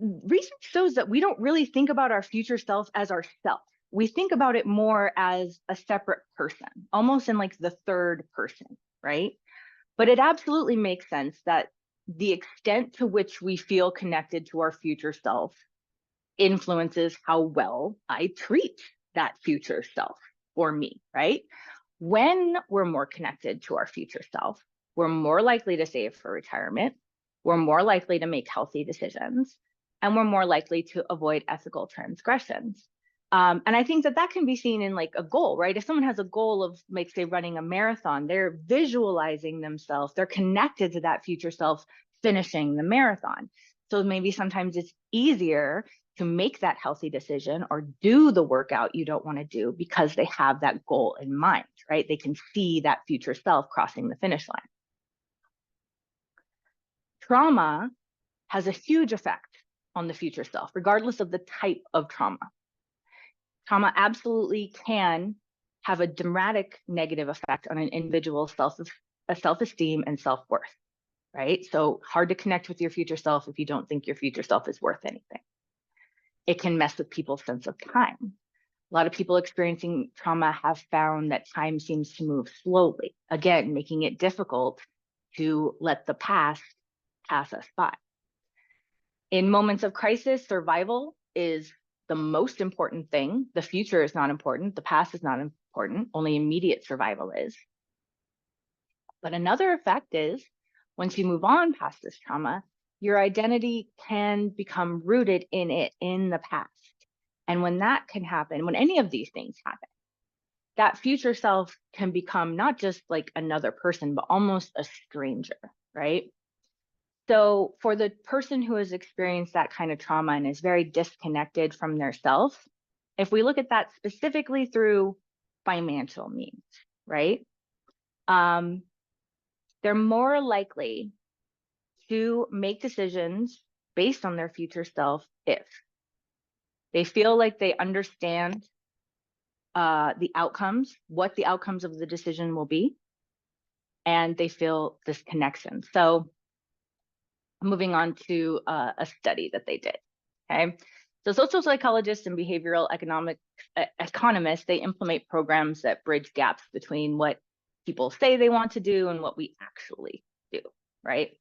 research shows that we don't really think about our future self as ourself. We think about it more as a separate person, almost in like the third person, right? But it absolutely makes sense that the extent to which we feel connected to our future self influences how well I treat that future self or me, right? When we're more connected to our future self, we're more likely to save for retirement, we're more likely to make healthy decisions, and we're more likely to avoid ethical transgressions. And I think that that can be seen in like a goal, right? If someone has a goal of, like, say, running a marathon, they're visualizing themselves, they're connected to that future self finishing the marathon. So maybe sometimes it's easier to make that healthy decision or do the workout you don't want to do because they have that goal in mind, right? They can see that future self crossing the finish line. Trauma has a huge effect on the future self, regardless of the type of trauma. Trauma absolutely can have a dramatic negative effect on an individual's self-esteem and self-worth, right? So hard to connect with your future self if you don't think your future self is worth anything. It can mess with people's sense of time. A lot of people experiencing trauma have found that time seems to move slowly, again, making it difficult to let the past pass us by. In moments of crisis, survival is the most important thing. The future is not important. The past is not important. Only immediate survival is. But another effect is once you move on past this trauma, your identity can become rooted in it, in the past. And when that can happen, when any of these things happen, that future self can become not just like another person, but almost a stranger, right? So for the person who has experienced that kind of trauma and is very disconnected from their self, if we look at that specifically through financial means, right? They're more likely to make decisions based on their future self if they feel like they understand the outcomes, what the outcomes of the decision will be, and they feel this connection. So moving on to a study that they did, okay? So social psychologists and behavioral economists, they implement programs that bridge gaps between what people say they want to do and what we actually do, right?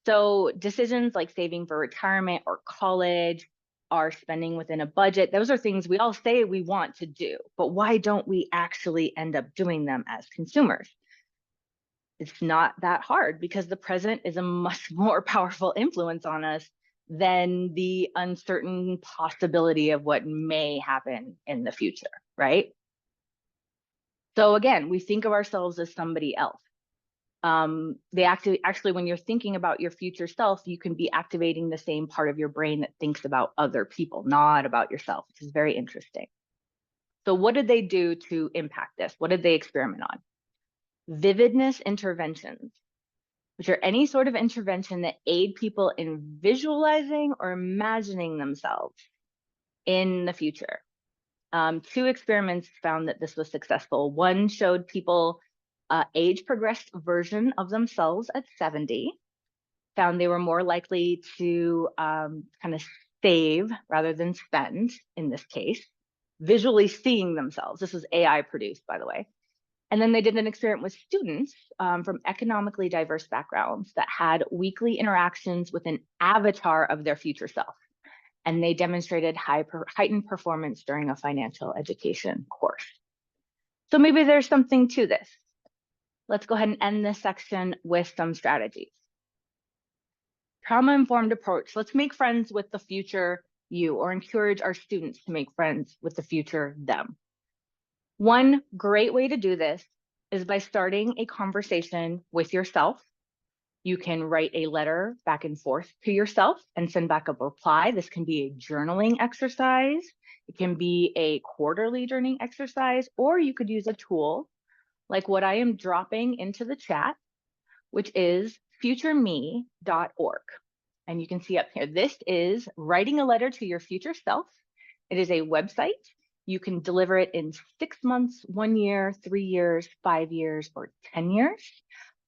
So decisions like saving for retirement or college, or spending within a budget, those are things we all say we want to do, but why don't we actually end up doing them as consumers? It's not that hard because the present is a much more powerful influence on us than the uncertain possibility of what may happen in the future, right? So again, we think of ourselves as somebody else. Actually, when you're thinking about your future self, you can be activating the same part of your brain that thinks about other people, not about yourself, which is very interesting. So what did they do to impact this? What did they experiment on? Vividness interventions, which are any sort of intervention that aid people in visualizing or imagining themselves in the future. 2 experiments found that this was successful. One showed people age-progressed version of themselves at 70, found they were more likely to kind of save rather than spend in this case, visually seeing themselves. This was AI produced, by the way. And then they did an experiment with students from economically diverse backgrounds that had weekly interactions with an avatar of their future self. And they demonstrated heightened performance during a financial education course. So maybe there's something to this. Let's go ahead and end this section with some strategies. Trauma-informed approach. Let's make friends with the future you, or encourage our students to make friends with the future them. One great way to do this is by starting a conversation with yourself. You can write a letter back and forth to yourself and send back a reply. This can be a journaling exercise. It can be a quarterly journaling exercise, or you could use a tool like what I am dropping into the chat, which is futureme.org. And you can see up here, this is writing a letter to your future self. It is a website. You can deliver it in 6 months, 1 year, 3 years, 5 years, or 10 years.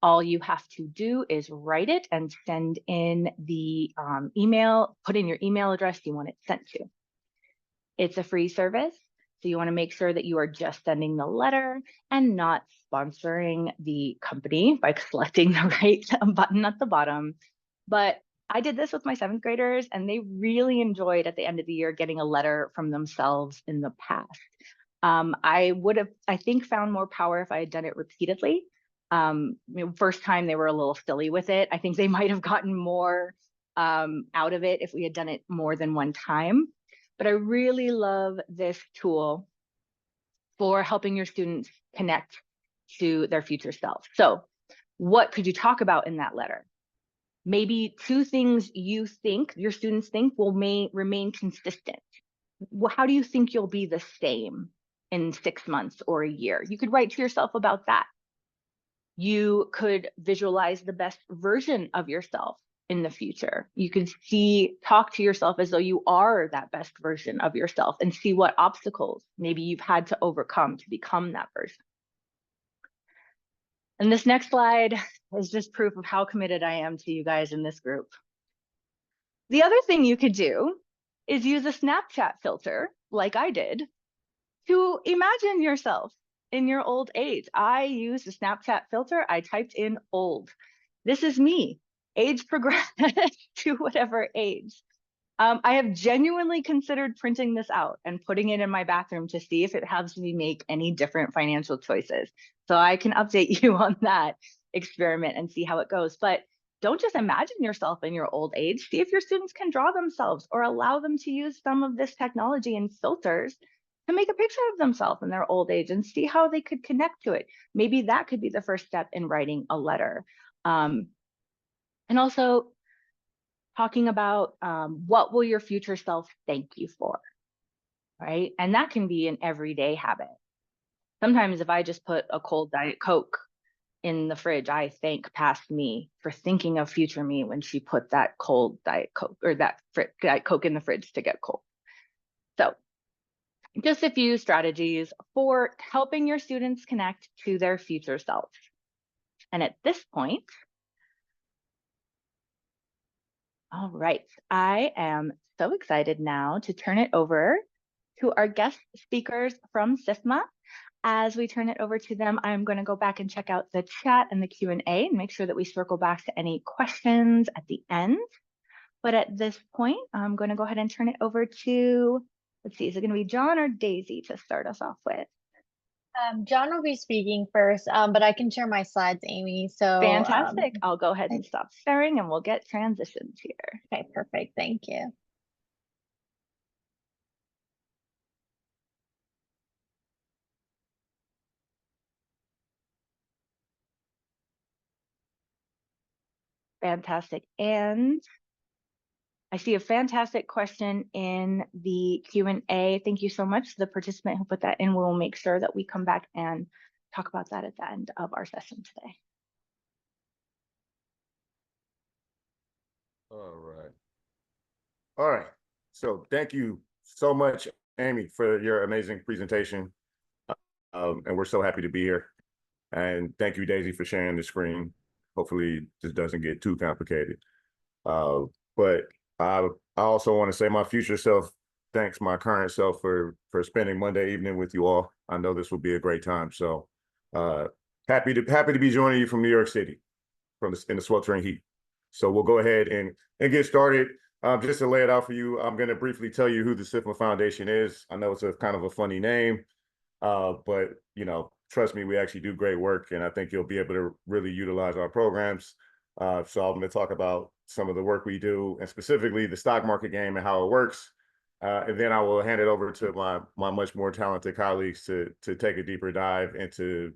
All you have to do is write it and send in the email, put in your email address you want it sent to. It's a free service, so you want to make sure that you are just sending the letter and not sponsoring the company by selecting the right button at the bottom. But I did this with my 7th graders, and they really enjoyed at the end of the year getting a letter from themselves in the past. I would have, I think, found more power if I had done it repeatedly. First time they were a little silly with it. I think they might have gotten more out of it if we had done it more than one time. But I really love this tool for helping your students connect to their future self. So what could you talk about in that letter? Maybe 2 things you think your students think will remain consistent. How do you think you'll be the same in 6 months or a year? You could write to yourself about that. You could visualize the best version of yourself in the future. You can talk to yourself as though you are that best version of yourself and see what obstacles maybe you've had to overcome to become that person. And this next slide is just proof of how committed I am to you guys in this group. The other thing you could do is use a Snapchat filter, like I did, to imagine yourself in your old age. I used a Snapchat filter. I typed in old. This is me, age progressed to whatever age. I have genuinely considered printing this out and putting it in my bathroom to see if it helps me make any different financial choices. So I can update you on that experiment and see how it goes. But don't just imagine yourself in your old age. See if your students can draw themselves or allow them to use some of this technology and filters to make a picture of themselves in their old age and see how they could connect to it. Maybe that could be the first step in writing a letter. And also talking about what will your future self thank you for, right? And that can be an everyday habit. Sometimes if I just put a cold Diet Coke in the fridge, I thank past me for thinking of future me when she put that cold Diet Coke or that Diet Coke in the fridge to get cold. So just a few strategies for helping your students connect to their future self. And at this point, all right, I am so excited now to turn it over to our guest speakers from SIFMA. As we turn it over to them, I'm going to go back and check out the chat and the Q&A and make sure that we circle back to any questions at the end. But at this point, I'm going to go ahead and turn it over to, let's see, is it going to be John or Daisy to start us off with? John will be speaking first, but I can share my slides, Amy. So fantastic. I'll go ahead and stop sharing and we'll get transitions here. Okay, perfect. Thank you. Fantastic. And I see a fantastic question in the Q&A. Thank you so much to the participant who put that in. We'll make sure that we come back and talk about that at the end of our session today. All right. So thank you so much, Amy, for your amazing presentation. And we're so happy to be here. And thank you, Daisy, for sharing the screen. Hopefully this doesn't get too complicated. But I also want to say my future self thanks my current self for spending Monday evening with you all. I know this will be a great time. So happy to be joining you from New York City, in the sweltering heat. So we'll go ahead and get started. Just to lay it out for you, I'm going to briefly tell you who the SIFMA Foundation is. I know it's a kind of a funny name, but you know, trust me, we actually do great work, and I think you'll be able to really utilize our programs. So I'm going to talk about some of the work we do, and specifically the stock market game and how it works. And then I will hand it over to my much more talented colleagues to take a deeper dive into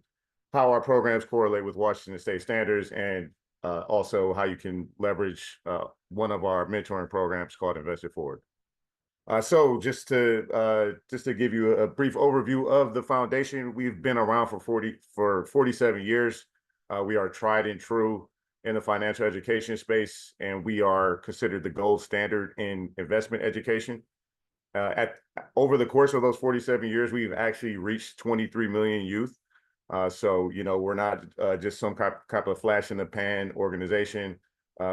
how our programs correlate with Washington State standards, and also how you can leverage one of our mentoring programs called Invest It Forward. So just to give you a brief overview of the foundation, we've been around for 47 years. We are tried and true. in the financial education space, and we are considered the gold standard in investment education. Over the course of those 47 years, we've actually reached 23 million youth. So, we're not just some type of flash in the pan organization.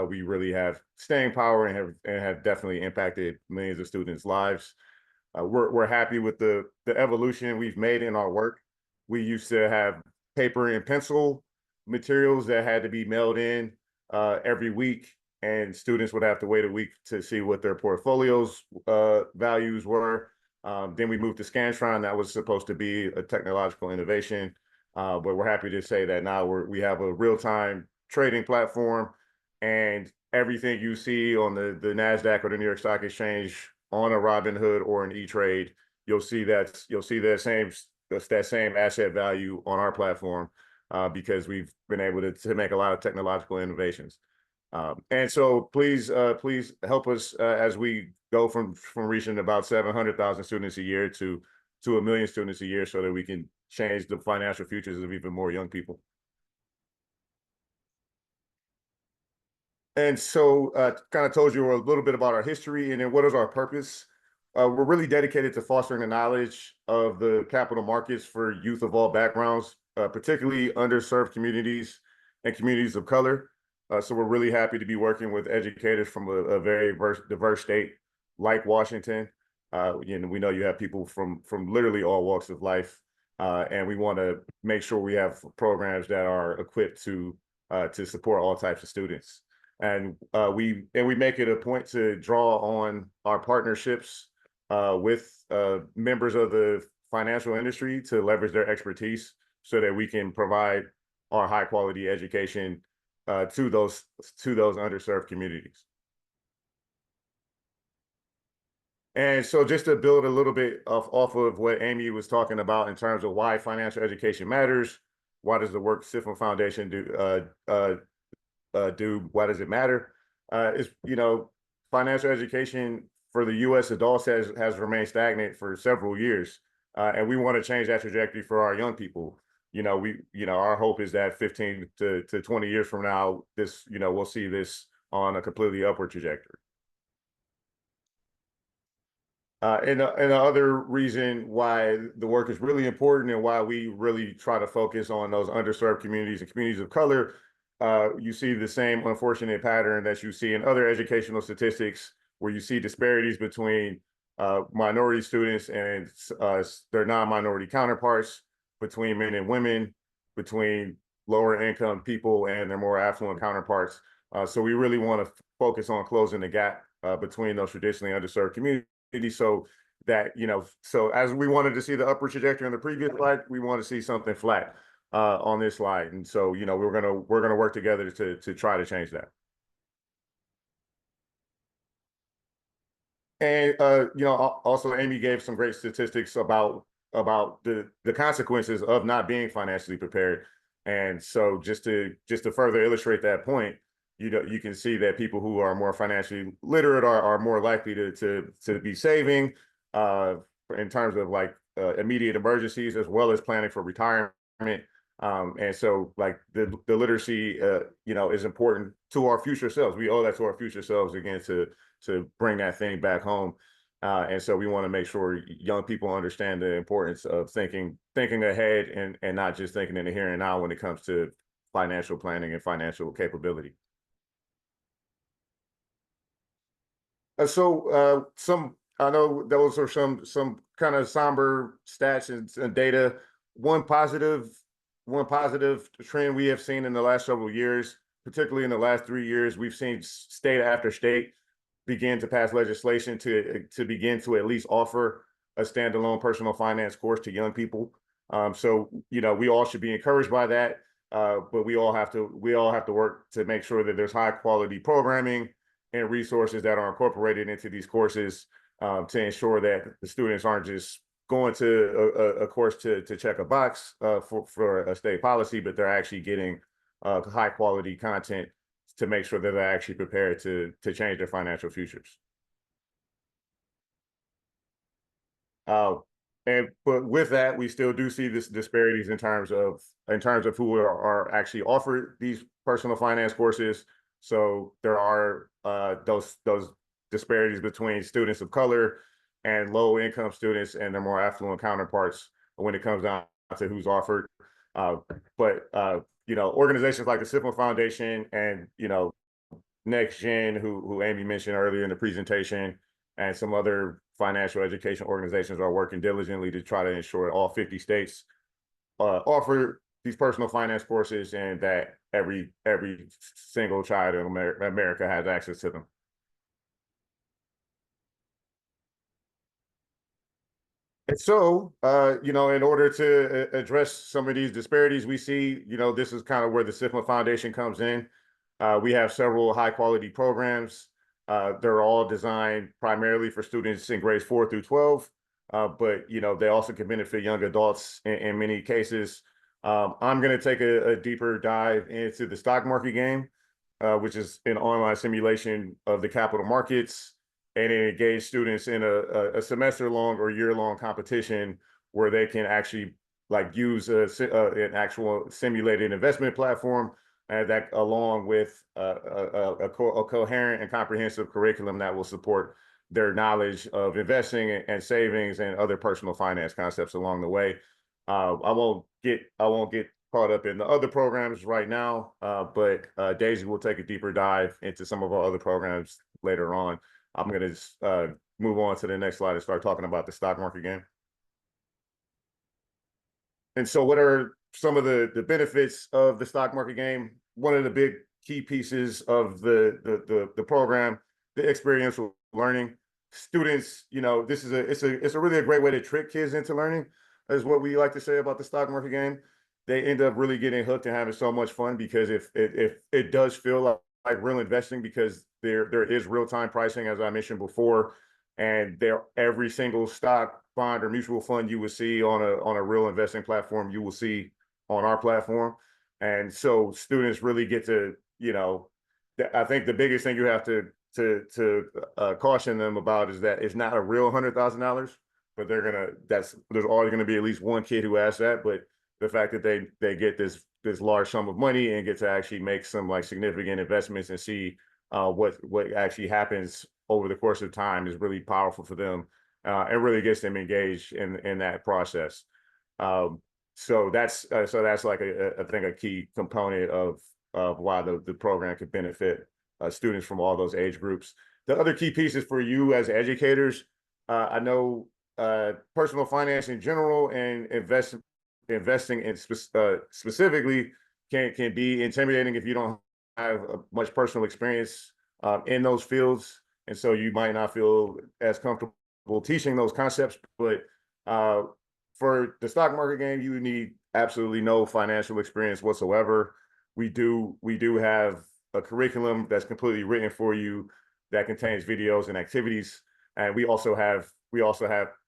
We really have staying power and have definitely impacted millions of students' lives. We're happy with the evolution we've made in our work. We used to have paper and pencil materials that had to be mailed in every week, and students would have to wait a week to see what their portfolios values were. Then we moved to Scantron. That was supposed to be a technological innovation, but we're happy to say that now we have a real-time trading platform, and everything you see on the NASDAQ or the New York Stock Exchange on a Robinhood or an E-Trade, you'll see that same asset value on our platform because we've been able to make a lot of technological innovations. And so please help us as we go from reaching about 700,000 students a year to 1 million students a year, so that we can change the financial futures of even more young people. And so kind of told you a little bit about our history, and then what is our purpose. We're really dedicated to fostering the knowledge of the capital markets for youth of all backgrounds, particularly underserved communities and communities of color. So we're really happy to be working with educators from a very diverse state like Washington. We know you have people from literally all walks of life, and we want to make sure we have programs that are equipped to support all types of students. And we make it a point to draw on our partnerships with members of the financial industry to leverage their expertise so that we can provide our high quality education to those underserved communities. And so just to build a little bit off of what Amy was talking about in terms of why financial education matters, why does the work SIFMA Foundation do? Why does it matter? Is financial education for the U.S. adults has remained stagnant for several years, and we want to change that trajectory for our young people. Our hope is that 15 to 20 years from now, we'll see this on a completely upward trajectory. And the other reason why the work is really important and why we really try to focus on those underserved communities and communities of color, you see the same unfortunate pattern that you see in other educational statistics, where you see disparities between minority students and their non-minority counterparts, between men and women, between lower income people and their more affluent counterparts. So we really want to focus on closing the gap between those traditionally underserved communities, so that, so as we wanted to see the upward trajectory on the previous slide, we want to see something flat on this slide. And so, we're gonna work together to try to change that. And also Amy gave some great statistics about the consequences of not being financially prepared. And so just to further illustrate that point, you can see that people who are more financially literate are more likely to be saving in terms of like immediate emergencies, as well as planning for retirement. And so like the literacy, is important to our future selves. We owe that to our future selves again to bring that thing back home. And so we want to make sure young people understand the importance of thinking ahead and not just thinking in the here and now when it comes to financial planning and financial capability. I know those are some kind of somber stats and data. One positive trend we have seen in the last several years, particularly in the last 3 years, we've seen state after state begin to pass legislation to begin to at least offer a standalone personal finance course to young people. So we all should be encouraged by that, but we all have to work to make sure that there's high quality programming and resources that are incorporated into these courses to ensure that the students aren't just going to a course to check a box for a state policy, but they're actually getting high quality content to make sure that they're actually prepared to change their financial futures. but with that, we still do see this disparities in terms of who are actually offered these personal finance courses. So there are those disparities between students of color and low income students and their more affluent counterparts when it comes down to who's offered. But organizations like the SIFMA Foundation and Next Gen, who Amy mentioned earlier in the presentation, and some other financial education organizations are working diligently to try to ensure all 50 states offer these personal finance courses and that every single child in America has access to them. And so, in order to address some of these disparities we see, this is kind of where the SIFMA Foundation comes in. We have several high quality programs. They're all designed primarily for students in grades 4 through 12, but they also can benefit young adults in many cases. I'm going to take a deeper dive into the stock market game, which is an online simulation of the capital markets, and it engage students in a semester-long or year-long competition where they can actually use an actual simulated investment platform, and that along with a coherent and comprehensive curriculum that will support their knowledge of investing and savings and other personal finance concepts along the way. I won't get caught up in the other programs right now, but Daisy will take a deeper dive into some of our other programs later on. I'm going to move on to the next slide and start talking about the stock market game. And so what are some of the benefits of the stock market game? One of the big key pieces of the program, the experiential learning. Students, this is it's a really a great way to trick kids into learning, is what we like to say about the stock market game. They end up really getting hooked and having so much fun because if it does feel like real investing, because there is real-time pricing, as I mentioned before, and every single stock, bond, or mutual fund you will see on a real investing platform, you will see on our platform. And so students really get to, I think the biggest thing you have to caution them about is that it's not a real $100,000, but there's always gonna be at least one kid who asks that. But the fact that they get this large sum of money and get to actually make some significant investments and see what actually happens over the course of time is really powerful for them. It really gets them engaged in that process. So that's I think a key component of why the program could benefit students from all those age groups. The other key pieces for you as educators, I know personal finance in general and investing in specifically can be intimidating if you don't have much personal experience in those fields, and so you might not feel as comfortable teaching those concepts. But for the stock market game, you need absolutely no financial experience whatsoever. We do have a curriculum that's completely written for you that contains videos and activities, and we also have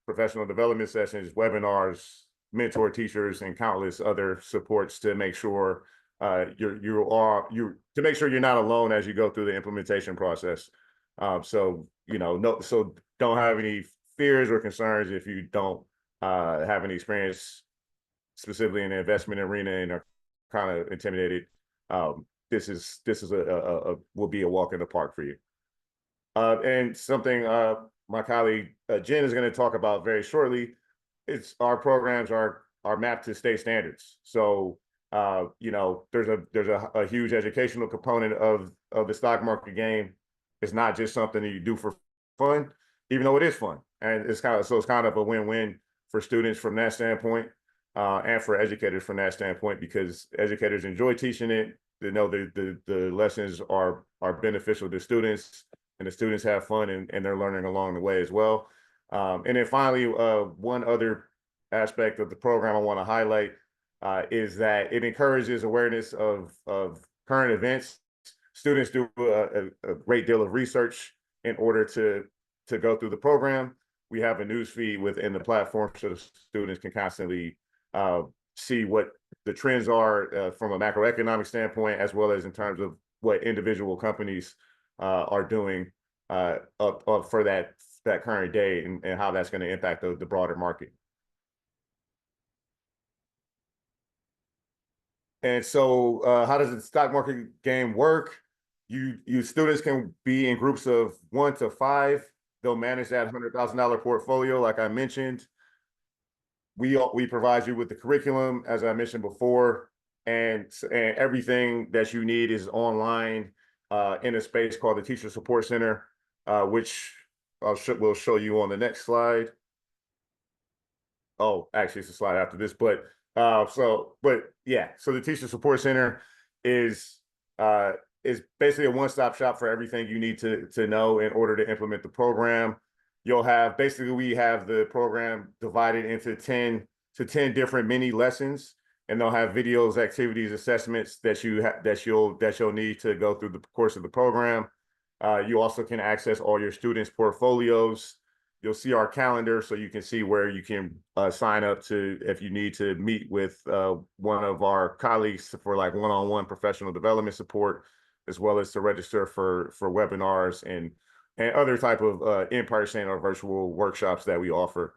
professional development sessions, webinars, mentor teachers, and countless other supports to make sure to make sure you're not alone as you go through the implementation process. So don't have any fears or concerns if you don't have any experience specifically in the investment arena and are kind of intimidated. This will be a walk in the park for you. And something my colleague Jen is going to talk about very shortly. It's our programs are mapped to state standards. So there's a huge educational component of the stock market game. It's not just something that you do for fun, even though it is fun, and it's kind of a win-win for students from that standpoint, and for educators from that standpoint, because educators enjoy teaching it. They know the lessons are beneficial to students, and the students have fun and they're learning along the way as well. And then finally, one other aspect of the program I want to highlight is that it encourages awareness of current events. Students do a great deal of research in order to go through the program. We have a news feed within the platform so the students can constantly see what the trends are from a macroeconomic standpoint, as well as in terms of what individual companies are doing up for that current day, and how that's going to impact the broader market. And so how does the stock market game work? You students can be in groups of 1 to 5. They'll manage that $100,000 portfolio, like I mentioned. We provide you with the curriculum, as I mentioned before, and everything that you need is online in a space called the Teacher Support Center, which we'll show you on the next slide. Oh, actually, it's a slide after this, but so the Teacher Support Center is basically a one-stop shop for everything you need to know in order to implement the program. You'll have we have the program divided into 10 different mini lessons, and they'll have videos, activities, assessments that you'll need to go through the course of the program. You also can access all your students' portfolios. You'll see our calendar, so you can see where you can sign up to if you need to meet with one of our colleagues for like one-on-one professional development support, as well as to register for webinars and other type of in-person or virtual workshops that we offer.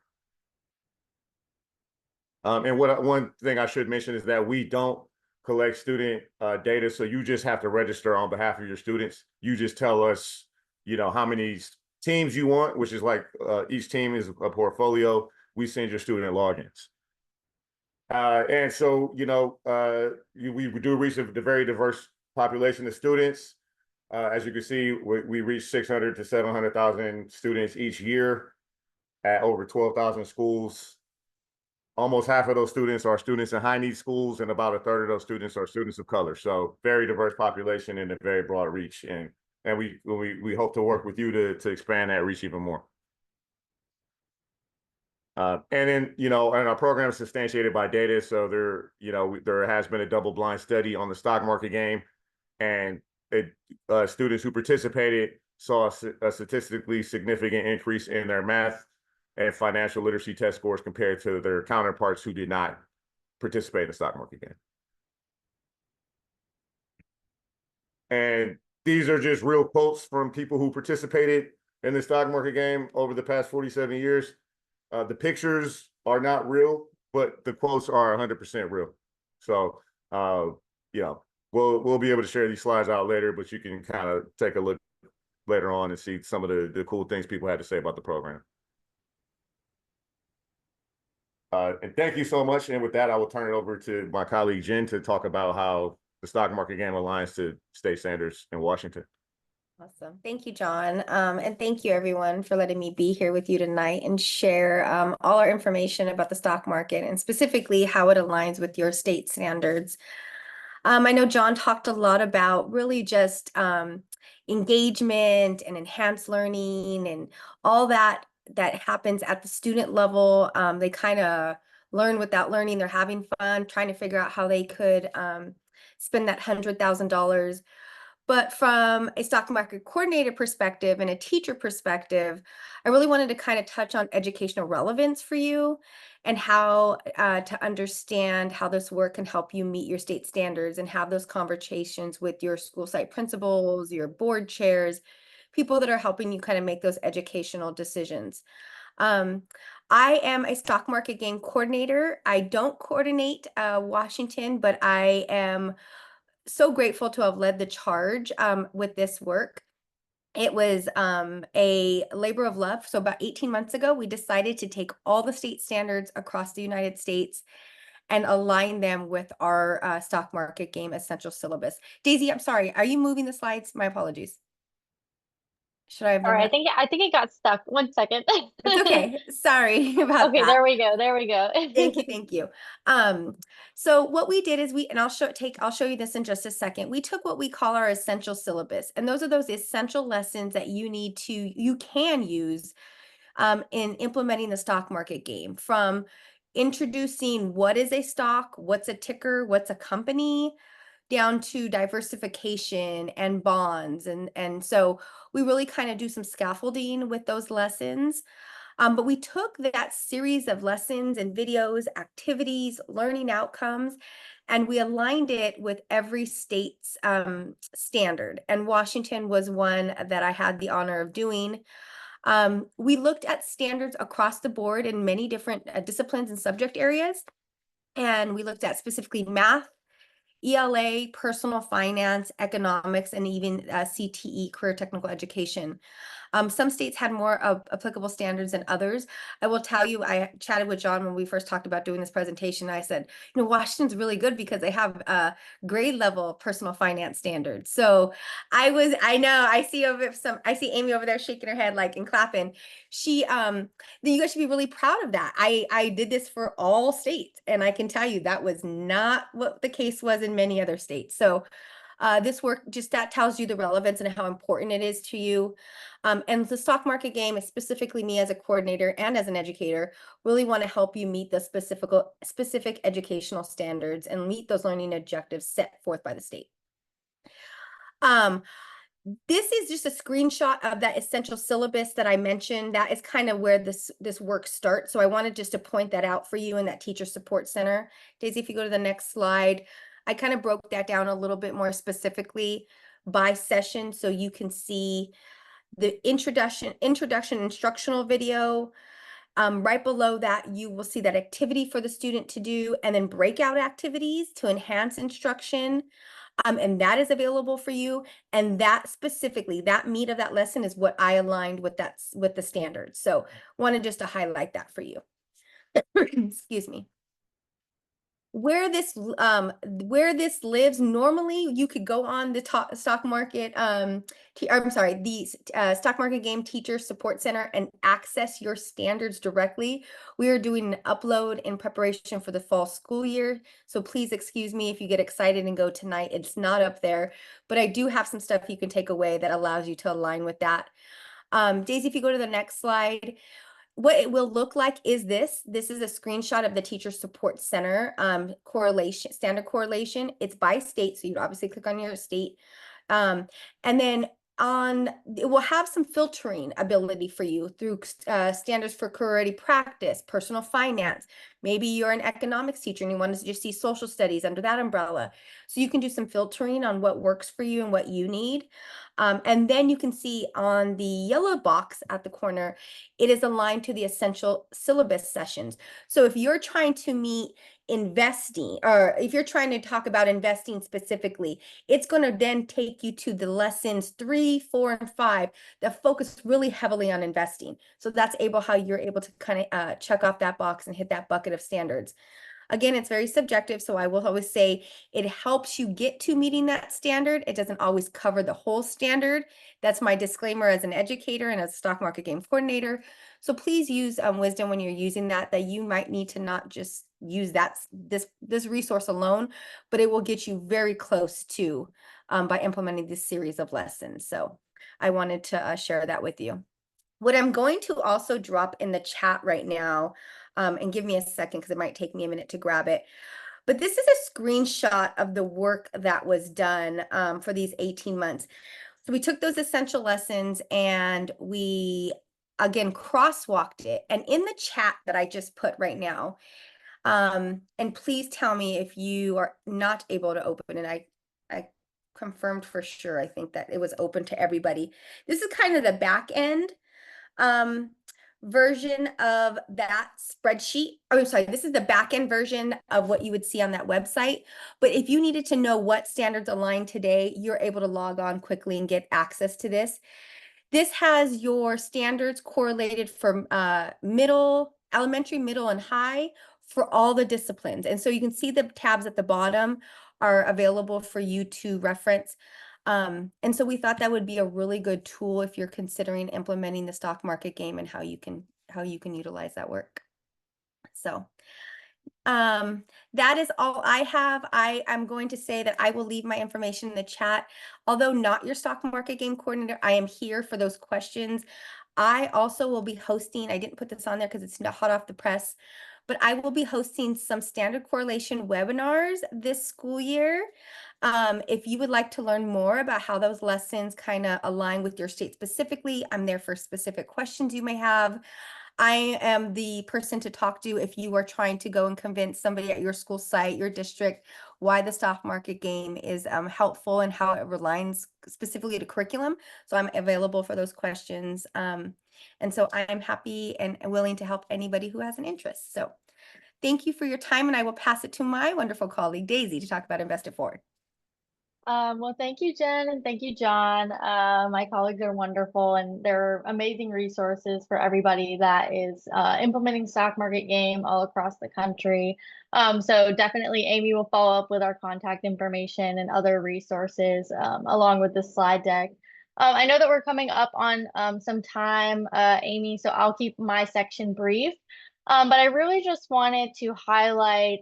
And one thing I should mention is that we don't collect student data, so you just have to register on behalf of your students. You just tell us, how many teams you want, which is like each team is a portfolio. We send your student logins. And so, we do reach a very diverse population of students. As you can see, we reach 600 to 700,000 students each year at over 12,000 schools. Almost half of those students are students in high need schools, and about a third of those students are students of color. So very diverse population and a very broad reach. And we hope to work with you to expand that reach even more. And then, and our program is substantiated by data. So there has been a double-blind study on the stock market game, and students who participated saw a statistically significant increase in their math and financial literacy test scores compared to their counterparts who did not participate in the stock market game. And these are just real quotes from people who participated in the stock market game over the past 47 years. The pictures are not real, but the quotes are 100% real. So, we'll be able to share these slides out later, but you can kind of take a look later on and see some of the cool things people had to say about the program. And thank you so much. And with that, I will turn it over to my colleague Jen to talk about how the stock market game aligns to state standards in Washington. Awesome. Thank you, John. And thank you everyone for letting me be here with you tonight and share all our information about the stock market and specifically how it aligns with your state standards. I know John talked a lot about really just engagement and enhanced learning and all that happens at the student level. They kind of learn without learning. They're having fun, trying to figure out how they could spend that $100,000. But from a stock market coordinator perspective and a teacher perspective, I really wanted to kind of touch on educational relevance for you and how to understand how this work can help you meet your state standards and have those conversations with your school site principals, your board chairs, people that are helping you kind of make those educational decisions. I am a stock market game coordinator. I don't coordinate Washington, but I am so grateful to have led the charge with this work. It was a labor of love. So about 18 months ago, we decided to take all the state standards across the United States and align them with our stock market game essential syllabus. Daisy, I'm sorry, are you moving the slides? My apologies. Should I have done All right, that? I think it got stuck. 1 second. It's okay. Sorry about Okay, that. there we go. There we go. Thank you. So what we did is I'll show you this in just a second. We took what we call our essential syllabus, and those are those essential lessons that you can use in implementing the stock market game, from introducing what is a stock, what's a ticker, what's a company, down to diversification and bonds. And so we really kind of do some scaffolding with those lessons. But we took that series of lessons and videos, activities, learning outcomes, and we aligned it with every state's standard. And Washington was one that I had the honor of doing. We looked at standards across the board in many different disciplines and subject areas. And we looked at specifically math, ELA, personal finance, economics, and even CTE, career technical education. Some states had more applicable standards than others. I will tell you, I chatted with John when we first talked about doing this presentation. I said, you know, Washington's really good because they have grade level personal finance standards. So I see Amy over there shaking her head like and clapping. You guys should be really proud of that. I did this for all states, and I can tell you that was not what the case was in many other states. So this work that tells you the relevance and how important it is to you. And the stock market game, specifically me as a coordinator and as an educator, really want to help you meet the specific educational standards and meet those learning objectives set forth by the state. This is just a screenshot of that essential syllabus that I mentioned. That is kind of where this work starts. So I wanted just to point that out for you in that teacher support center. Daisy, if you go to the next slide, I kind of broke that down a little bit more specifically by session so you can see the introduction instructional video. Right below that, you will see that activity for the student to do, and then breakout activities to enhance instruction. And that is available for you. And that specifically, that meat of that lesson is what I aligned with with the standards. So wanted just to highlight that for you. Excuse me. Where this lives, normally you could go on the stock market the stock market game teacher support center and access your standards directly. We are doing an upload in preparation for the fall school year, so please excuse me if you get excited and go tonight. It's not up there, but I do have some stuff you can take away that allows you to align with that. Daisy, if you go to the next slide, what it will look like is this is a screenshot of the teacher support center standard correlation. It's by state, so you'd obviously click on your state, and then it will have some filtering ability for you through standards for career ready practice, personal finance. Maybe you're an economics teacher and you want to just see social studies under that umbrella, so you can do some filtering on what works for you and what you need. And then you can see on the yellow box at the corner, it is aligned to the essential syllabus sessions. So if you're trying to meet investing, or if you're trying to talk about investing specifically, it's going to then take you to the lessons 3, 4, and 5 that focus really heavily on investing. So that's how you're able to kind of check off that box and hit that bucket of standards. Again, it's very subjective, so I will always say it helps you get to meeting that standard. It doesn't always cover the whole standard. That's my disclaimer as an educator and as a stock market game coordinator. So please use wisdom when you're using that you might need to not just use this resource alone, but it will get you very close to by implementing this series of lessons. So I wanted to share that with you. What I'm going to also drop in the chat right now, and give me a second because it might take me a minute to grab it. But this is a screenshot of the work that was done for these 18 months. So we took those essential lessons and we, again, crosswalked it. And in the chat that I just put right now, and please tell me if you are not able to open it. I confirmed for sure. I think that it was open to everybody. This is kind of the back end version of that spreadsheet. I'm sorry, this is the back-end version of what you would see on that website. But if you needed to know what standards align today, you're able to log on quickly and get access to this. This has your standards correlated for elementary, middle, and high for all the disciplines. And so you can see the tabs at the bottom are available for you to reference. And so we thought that would be a really good tool if you're considering implementing the stock market game and how you can utilize that work. So that is all I have. I'm going to say that I will leave my information in the chat. Although not your stock market game coordinator, I am here for those questions. I also will be hosting, I didn't put this on there because it's not hot off the press, but I will be hosting some standard correlation webinars this school year. If you would like to learn more about how those lessons kind of align with your state specifically, I'm there for specific questions you may have. I am the person to talk to if you are trying to go and convince somebody at your school site, your district, why the stock market game is helpful and how it aligns specifically to curriculum. So I'm available for those questions. And so I'm happy and willing to help anybody who has an interest. So thank you for your time, and I will pass it to my wonderful colleague, Daisy, to talk about Invest It Forward. Well, thank you, Jen, and thank you, John. My colleagues are wonderful, and they're amazing resources for everybody that is implementing stock market game all across the country. So definitely Amy will follow up with our contact information and other resources along with this slide deck. I know that we're coming up on some time, Amy, so I'll keep my section brief. But I really just wanted to highlight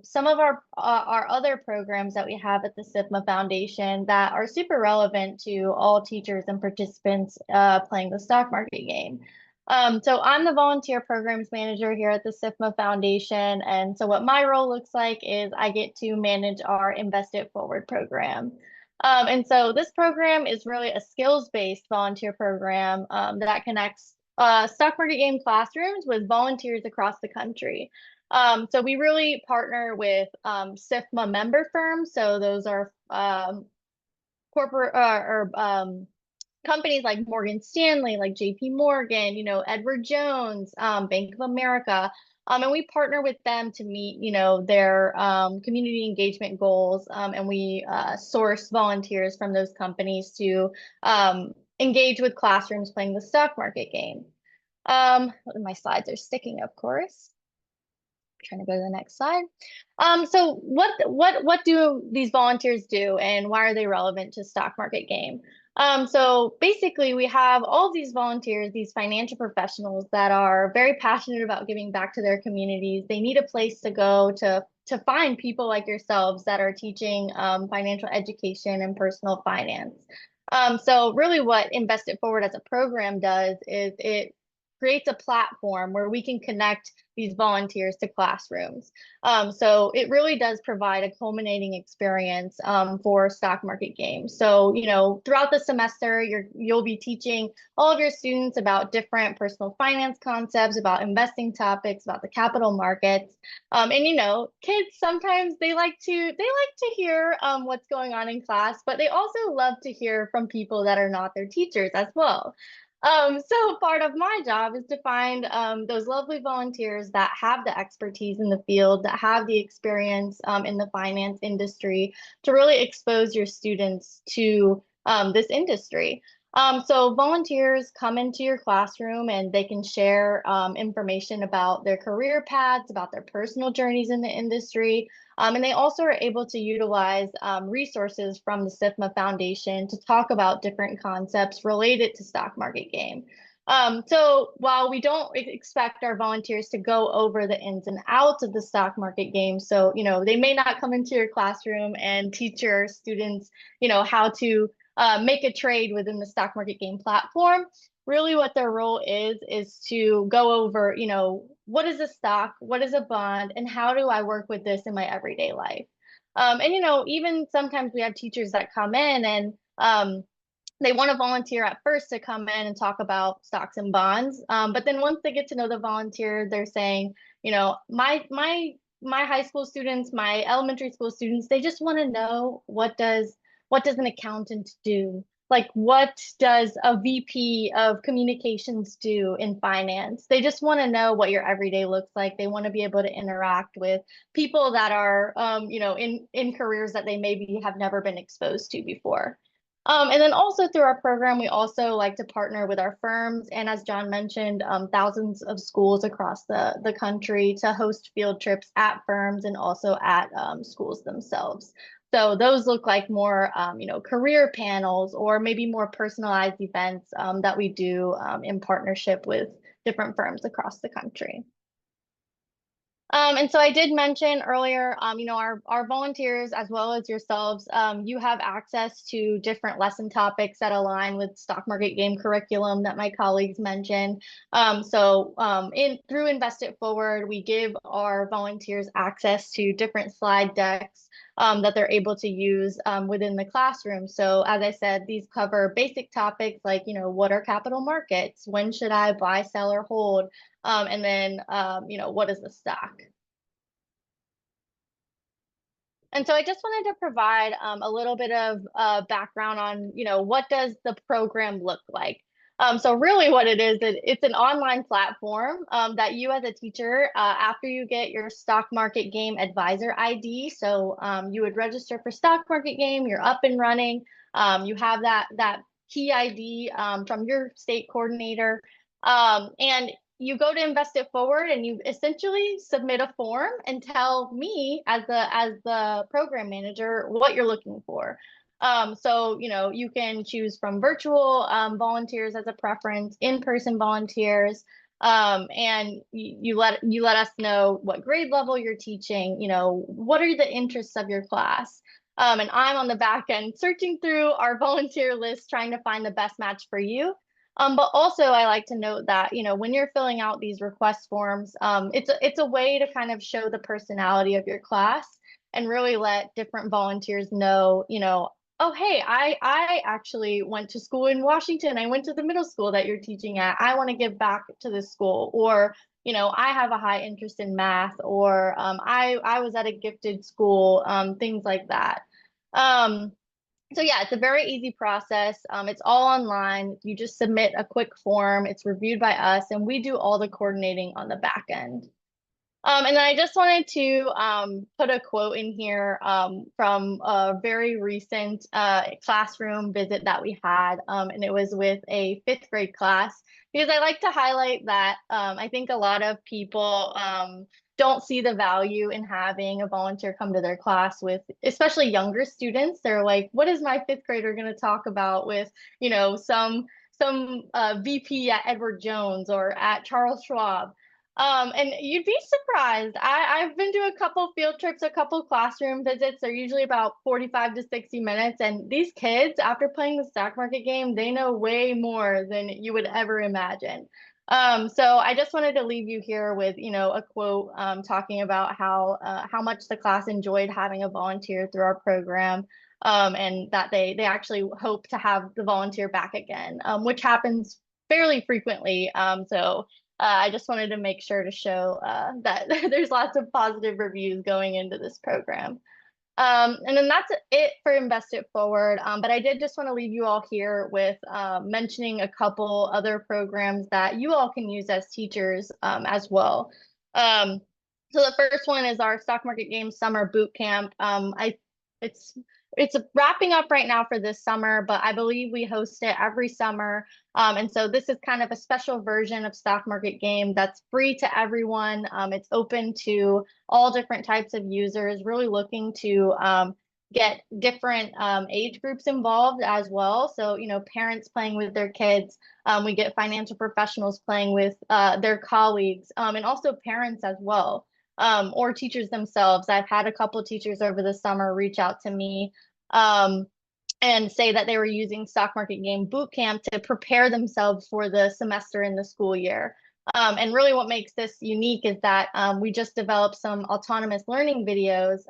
some of our other programs that we have at the SIFMA Foundation that are super relevant to all teachers and participants playing the stock market game. So I'm the volunteer programs manager here at the SIFMA Foundation. And so what my role looks like is I get to manage our Invest It Forward program. And so this program is really a skills-based volunteer program that connects stock market game classrooms with volunteers across the country. So we really partner with SIFMA member firms. So those are corporate companies like Morgan Stanley, like JP Morgan, you know, Edward Jones, Bank of America. And we partner with them to meet, you know, their community engagement goals. And we source volunteers from those companies to engage with classrooms playing the stock market game. My slides are sticking, of course. Trying to go to the next slide. So what do these volunteers do, and why are they relevant to stock market game? So basically, we have all of these volunteers, these financial professionals that are very passionate about giving back to their communities. They need a place to go to find people like yourselves that are teaching financial education and personal finance. So really what Invest It Forward as a program does is it creates a platform where we can connect these volunteers to classrooms. So it really does provide a culminating experience for stock market games. So, you know, throughout the semester, you'll be teaching all of your students about different personal finance concepts, about investing topics, about the capital markets. And, you know, kids sometimes they like to hear what's going on in class, but they also love to hear from people that are not their teachers as well. So part of my job is to find those lovely volunteers that have the expertise in the field, that have the experience in the finance industry to really expose your students to this industry. So volunteers come into your classroom and they can share information about their career paths, about their personal journeys in the industry. And they also are able to utilize resources from the SIFMA Foundation to talk about different concepts related to stock market game. So while we don't expect our volunteers to go over the ins and outs of the stock market game, so, you know, they may not come into your classroom and teach your students, you know, how to make a trade within the stock market game platform. Really what their role is to go over, you know, what is a stock, what is a bond, and how do I work with this in my everyday life? And, you know, even sometimes we have teachers that come in and they want to volunteer at first to come in and talk about stocks and bonds. But then once they get to know the volunteer, they're saying, you know, my high school students, my elementary school students, they just want to know what does an accountant do? Like, what does a VP of communications do in finance? They just want to know what your everyday looks like. They want to be able to interact with people that are, you know, in careers that they maybe have never been exposed to before. And then also through our program, we also like to partner with our firms. And as John mentioned, thousands of schools across the country to host field trips at firms and also at schools themselves. So those look like more, you know, career panels or maybe more personalized events that we do in partnership with different firms across the country. And so I did mention earlier, you know, our volunteers, as well as yourselves, you have access to different lesson topics that align with stock market game curriculum that my colleagues mentioned. Through Invest It Forward, we give our volunteers access to different slide decks that they're able to use within the classroom. So as I said, these cover basic topics like, you know, what are capital markets? When should I buy, sell, or hold? And then, you know, what is the stock? And so I just wanted to provide a little bit of background on, you know, what does the program look like? So really what it is, it's an online platform that you as a teacher, after you get your stock market game advisor ID, so you would register for stock market game, you're up and running, you have that key ID from your state coordinator, and you go to Invest It Forward and you essentially submit a form and tell me as the program manager what you're looking for. So, you can choose from virtual volunteers as a preference, in-person volunteers, and you let us know what grade level you're teaching, what are the interests of your class. And I'm on the back end searching through our volunteer list, trying to find the best match for you. But also I like to note that, when you're filling out these request forms, it's a way to kind of show the personality of your class and really let different volunteers know, oh, hey, I actually went to school in Washington. I went to the middle school that you're teaching at. I want to give back to this school. Or, I have a high interest in math, or I was at a gifted school, things like that. So yeah, it's a very easy process. It's all online. You just submit a quick form. It's reviewed by us, and we do all the coordinating on the back end. And then I just wanted to put a quote in here from a very recent classroom visit that we had, and it was with a 5th grade class, because I like to highlight that I think a lot of people don't see the value in having a volunteer come to their class with, especially younger students. They're like, what is my 5th grader going to talk about with, some VP at Edward Jones or at Charles Schwab? And you'd be surprised. I've been to a couple field trips, a couple classroom visits. They're usually about 45 to 60 minutes. And these kids, after playing the stock market game, they know way more than you would ever imagine. So I just wanted to leave you here with, a quote talking about how much the class enjoyed having a volunteer through our program, and that they actually hope to have the volunteer back again, which happens fairly frequently. So I just wanted to make sure to show that there's lots of positive reviews going into this program. And then that's it for Invest It Forward. But I did just want to leave you all here with mentioning a couple other programs that you all can use as teachers as well. So the first one is our Stock Market Game Summer Boot Camp. It's wrapping up right now for this summer, but I believe we host it every summer. And so this is kind of a special version of Stock Market Game that's free to everyone. It's open to all different types of users, really looking to get different age groups involved as well. So, parents playing with their kids, we get financial professionals playing with their colleagues, and also parents as well. Or teachers themselves. I've had a couple of teachers over the summer reach out to me and say that they were using Stock Market Game Bootcamp to prepare themselves for the semester in the school year. And really what makes this unique is that we just developed some autonomous learning videos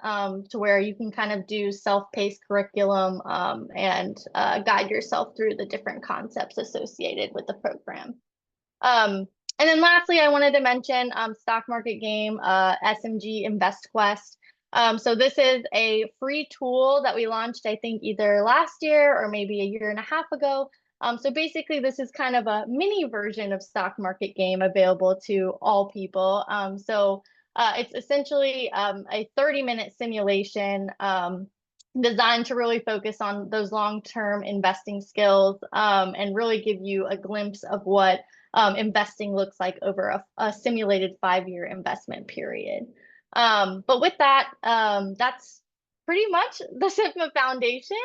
to where you can kind of do self-paced curriculum and guide yourself through the different concepts associated with the program. And then lastly, I wanted to mention Stock Market Game SMG Invest Quest. So this is a free tool that we launched, I think, either last year or maybe a year and a half ago. So basically, this is kind of a mini version of Stock Market Game available to all people. So it's essentially a 30-minute simulation designed to really focus on those long-term investing skills and really give you a glimpse of what investing looks like over a simulated 5-year investment period. But with that, that's pretty much the SIFMA Foundation.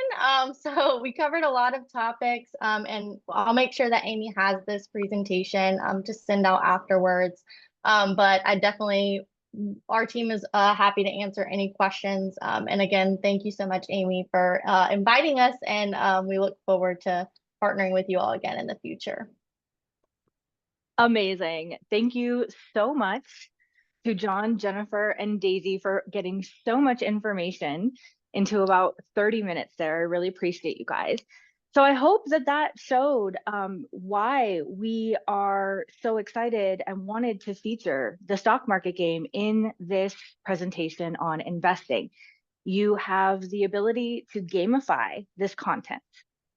So we covered a lot of topics, and I'll make sure that Amy has this presentation to send out afterwards. But our team is happy to answer any questions. And again, thank you so much, Amy, for inviting us, and we look forward to partnering with you all again in the future. Amazing. Thank you so much to John, Jennifer, and Daisy for getting so much information into about 30 minutes there. I really appreciate you guys. So I hope that showed why we are so excited and wanted to feature the stock market game in this presentation on investing. You have the ability to gamify this content.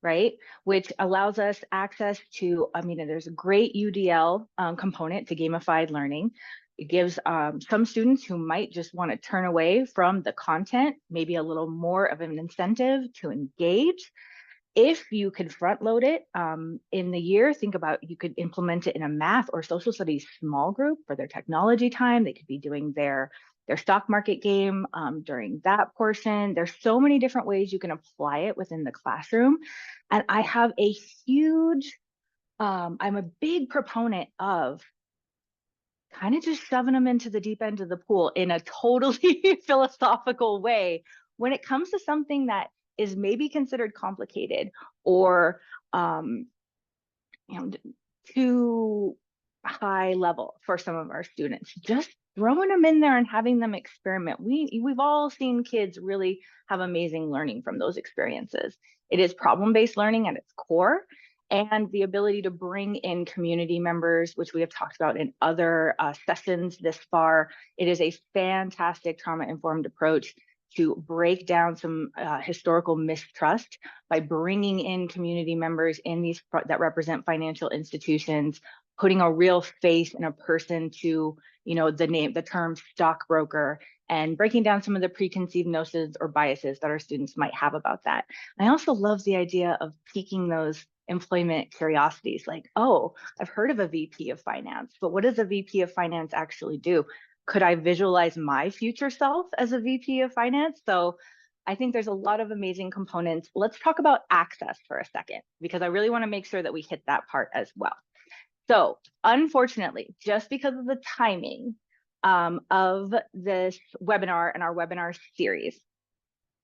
right? Which allows us access to, I mean, there's a great UDL component to gamified learning. It gives some students who might just want to turn away from the content, maybe a little more of an incentive to engage. If you could front load it in the year, think about you could implement it in a math or social studies small group for their technology time. They could be doing their stock market game during that portion. There's so many different ways you can apply it within the classroom. And I have a huge, I'm a big proponent of kind of just shoving them into the deep end of the pool in a totally philosophical way when it comes to something that is maybe considered complicated or too high level for some of our students. Just throwing them in there and having them experiment. We've all seen kids really have amazing learning from those experiences. It is problem-based learning at its core, and the ability to bring in community members, which we have talked about in other sessions this far. It is a fantastic trauma-informed approach to break down some historical mistrust by bringing in community members in these that represent financial institutions, putting a real face and a person to, the term stockbroker, and breaking down some of the preconceived notions or biases that our students might have about that. I also love the idea of piquing those employment curiosities, like, oh, I've heard of a VP of finance, but what does a VP of finance actually do? Could I visualize my future self as a VP of finance? So I think there's a lot of amazing components. Let's talk about access for a second, because I really want to make sure that we hit that part as well. So unfortunately, just because of the timing of this webinar and our webinar series,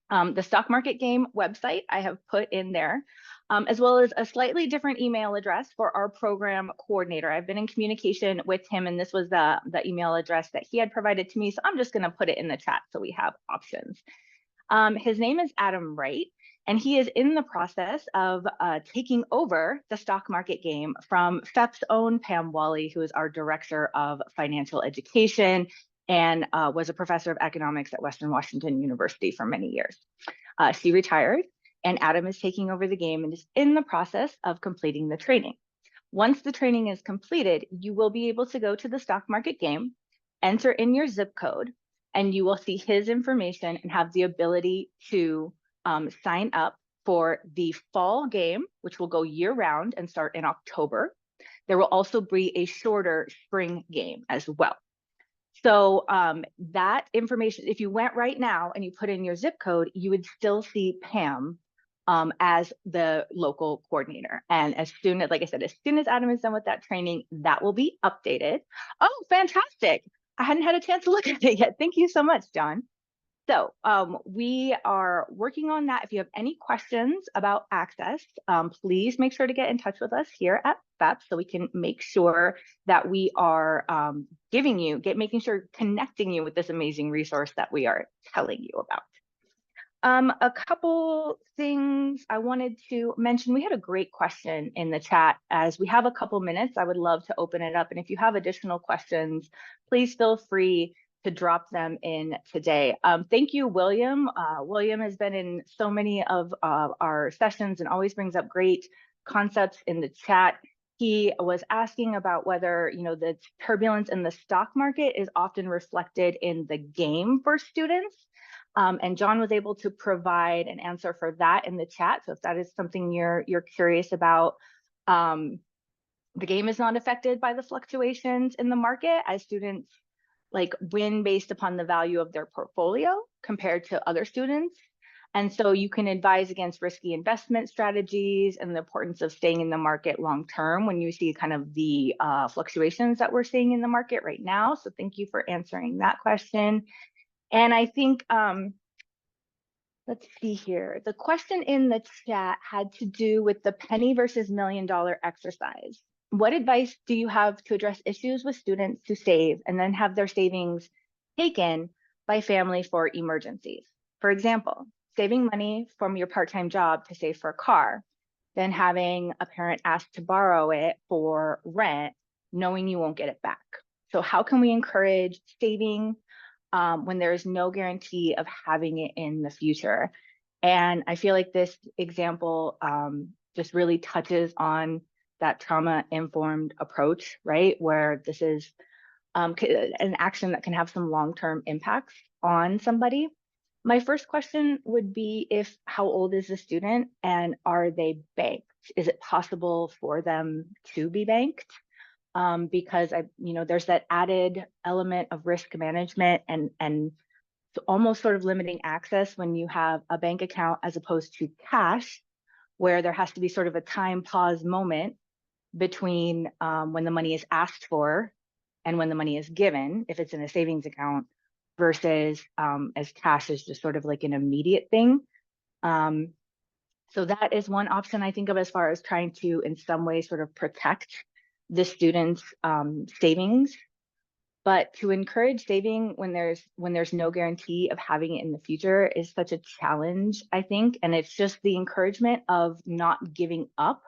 the stock market game website I have put in there, as well as a slightly different email address for our program coordinator. I've been in communication with him, and this was the email address that he had provided to me. So I'm just going to put it in the chat so we have options. His name is Adam Wright, and he is in the process of taking over the stock market game from FEPP's own Pam Wally, who is our director of financial education and was a professor of economics at Western Washington University for many years. She retired, and Adam is taking over the game and is in the process of completing the training. Once the training is completed, you will be able to go to the stock market game, enter in your zip code, and you will see his information and have the ability to sign up for the fall game, which will go year round and start in October. There will also be a shorter spring game as well. So that information, if you went right now and you put in your zip code, you would still see Pam as the local coordinator. And as soon as, like I said, as soon as Adam is done with that training, that will be updated. Oh, fantastic. I hadn't had a chance to look at it yet. Thank you so much, John. So we are working on that. If you have any questions about access, please make sure to get in touch with us here at FEPP so we can make sure that we are making sure connecting you with this amazing resource that we are telling you about. A couple things I wanted to mention. We had a great question in the chat. As we have a couple minutes, I would love to open it up. And if you have additional questions, please feel free to drop them in today. Thank you, William. William has been in so many of our sessions and always brings up great concepts in the chat. He was asking about whether, the turbulence in the stock market is often reflected in the game for students. And John was able to provide an answer for that in the chat. So if that is something you're curious about, the game is not affected by the fluctuations in the market, as students win based upon the value of their portfolio compared to other students. And so you can advise against risky investment strategies and the importance of staying in the market long term when you see kind of the fluctuations that we're seeing in the market right now. So thank you for answering that question. And I think, let's see here. The question in the chat had to do with the penny versus $1 million exercise. What advice do you have to address issues with students who save and then have their savings taken by family for emergencies? For example, saving money from your part-time job to save for a car, then having a parent ask to borrow it for rent, knowing you won't get it back. So how can we encourage saving when there is no guarantee of having it in the future? And I feel like this example just really touches on that trauma-informed approach, right? Where this is an action that can have some long-term impacts on somebody. My first question would be how old is the student and are they banked? Is it possible for them to be banked? Because there's that added element of risk management and almost sort of limiting access when you have a bank account as opposed to cash, where there has to be sort of a time pause moment between when the money is asked for and when the money is given, if it's in a savings account, versus as cash is just sort of like an immediate thing. So that is one option I think of as far as trying to, in some way, sort of protect the students' savings. But to encourage saving when there's no guarantee of having it in the future is such a challenge, I think. And it's just the encouragement of not giving up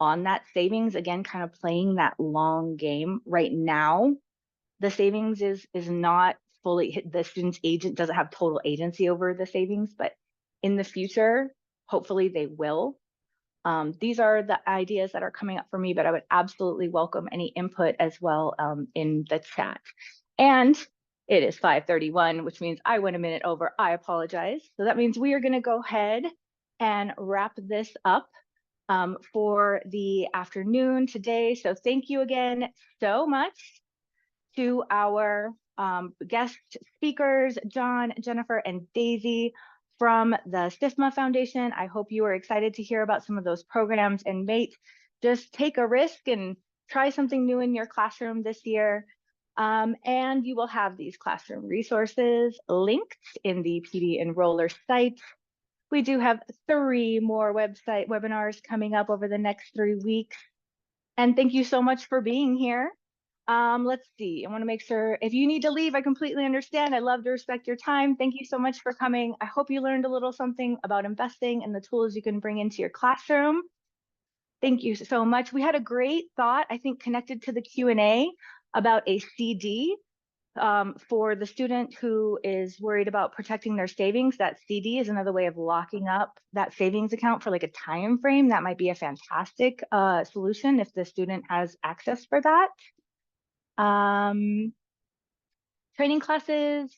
on that savings, again, kind of playing that long game. Right now, the savings is not fully, the student's agent doesn't have total agency over the savings, but in the future, hopefully they will. These are the ideas that are coming up for me, but I would absolutely welcome any input as well in the chat. And it is 5:31, which means I went a minute over. I apologize. So that means we are going to go ahead and wrap this up for the afternoon today. So thank you again so much to our guest speakers, John, Jennifer, and Daisy from the SIFMA Foundation. I hope you are excited to hear about some of those programs and just take a risk and try something new in your classroom this year. And you will have these classroom resources linked in the PD Enroller site. We do have 3 more webinars coming up over the next 3 weeks. And thank you so much for being here. Let's see, I want to make sure if you need to leave, I completely understand. I love to respect your time. Thank you so much for coming. I hope you learned a little something about investing and the tools you can bring into your classroom. Thank you so much. We had a great thought, I think, connected to the Q&A about a CD for the student who is worried about protecting their savings. That CD is another way of locking up that savings account for like a time frame. That might be a fantastic solution if the student has access for that. Training classes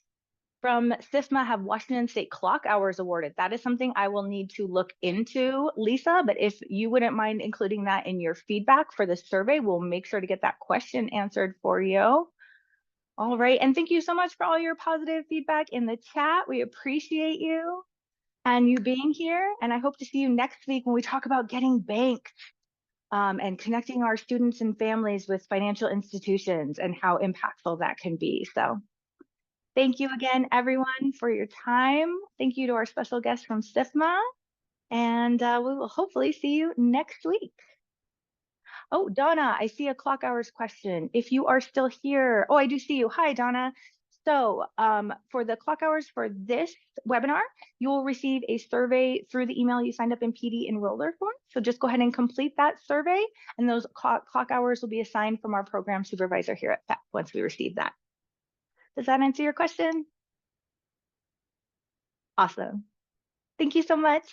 from SIFMA have Washington State clock hours awarded. That is something I will need to look into, Lisa, but if you wouldn't mind including that in your feedback for the survey, we'll make sure to get that question answered for you. All right, and thank you so much for all your positive feedback in the chat. We appreciate you and you being here, and I hope to see you next week when we talk about getting banked. And connecting our students and families with financial institutions and how impactful that can be. So thank you again, everyone, for your time. Thank you to our special guest from SIFMA, and we will hopefully see you next week. Oh, Donna, I see a clock hours question. If you are still here, oh, I do see you. Hi, Donna. So for the clock hours for this webinar, you will receive a survey through the email you signed up in PD Enroller for. So just go ahead and complete that survey, and those clock hours will be assigned from our program supervisor here at FEPPP once we receive that. Does that answer your question? Awesome. Thank you so much.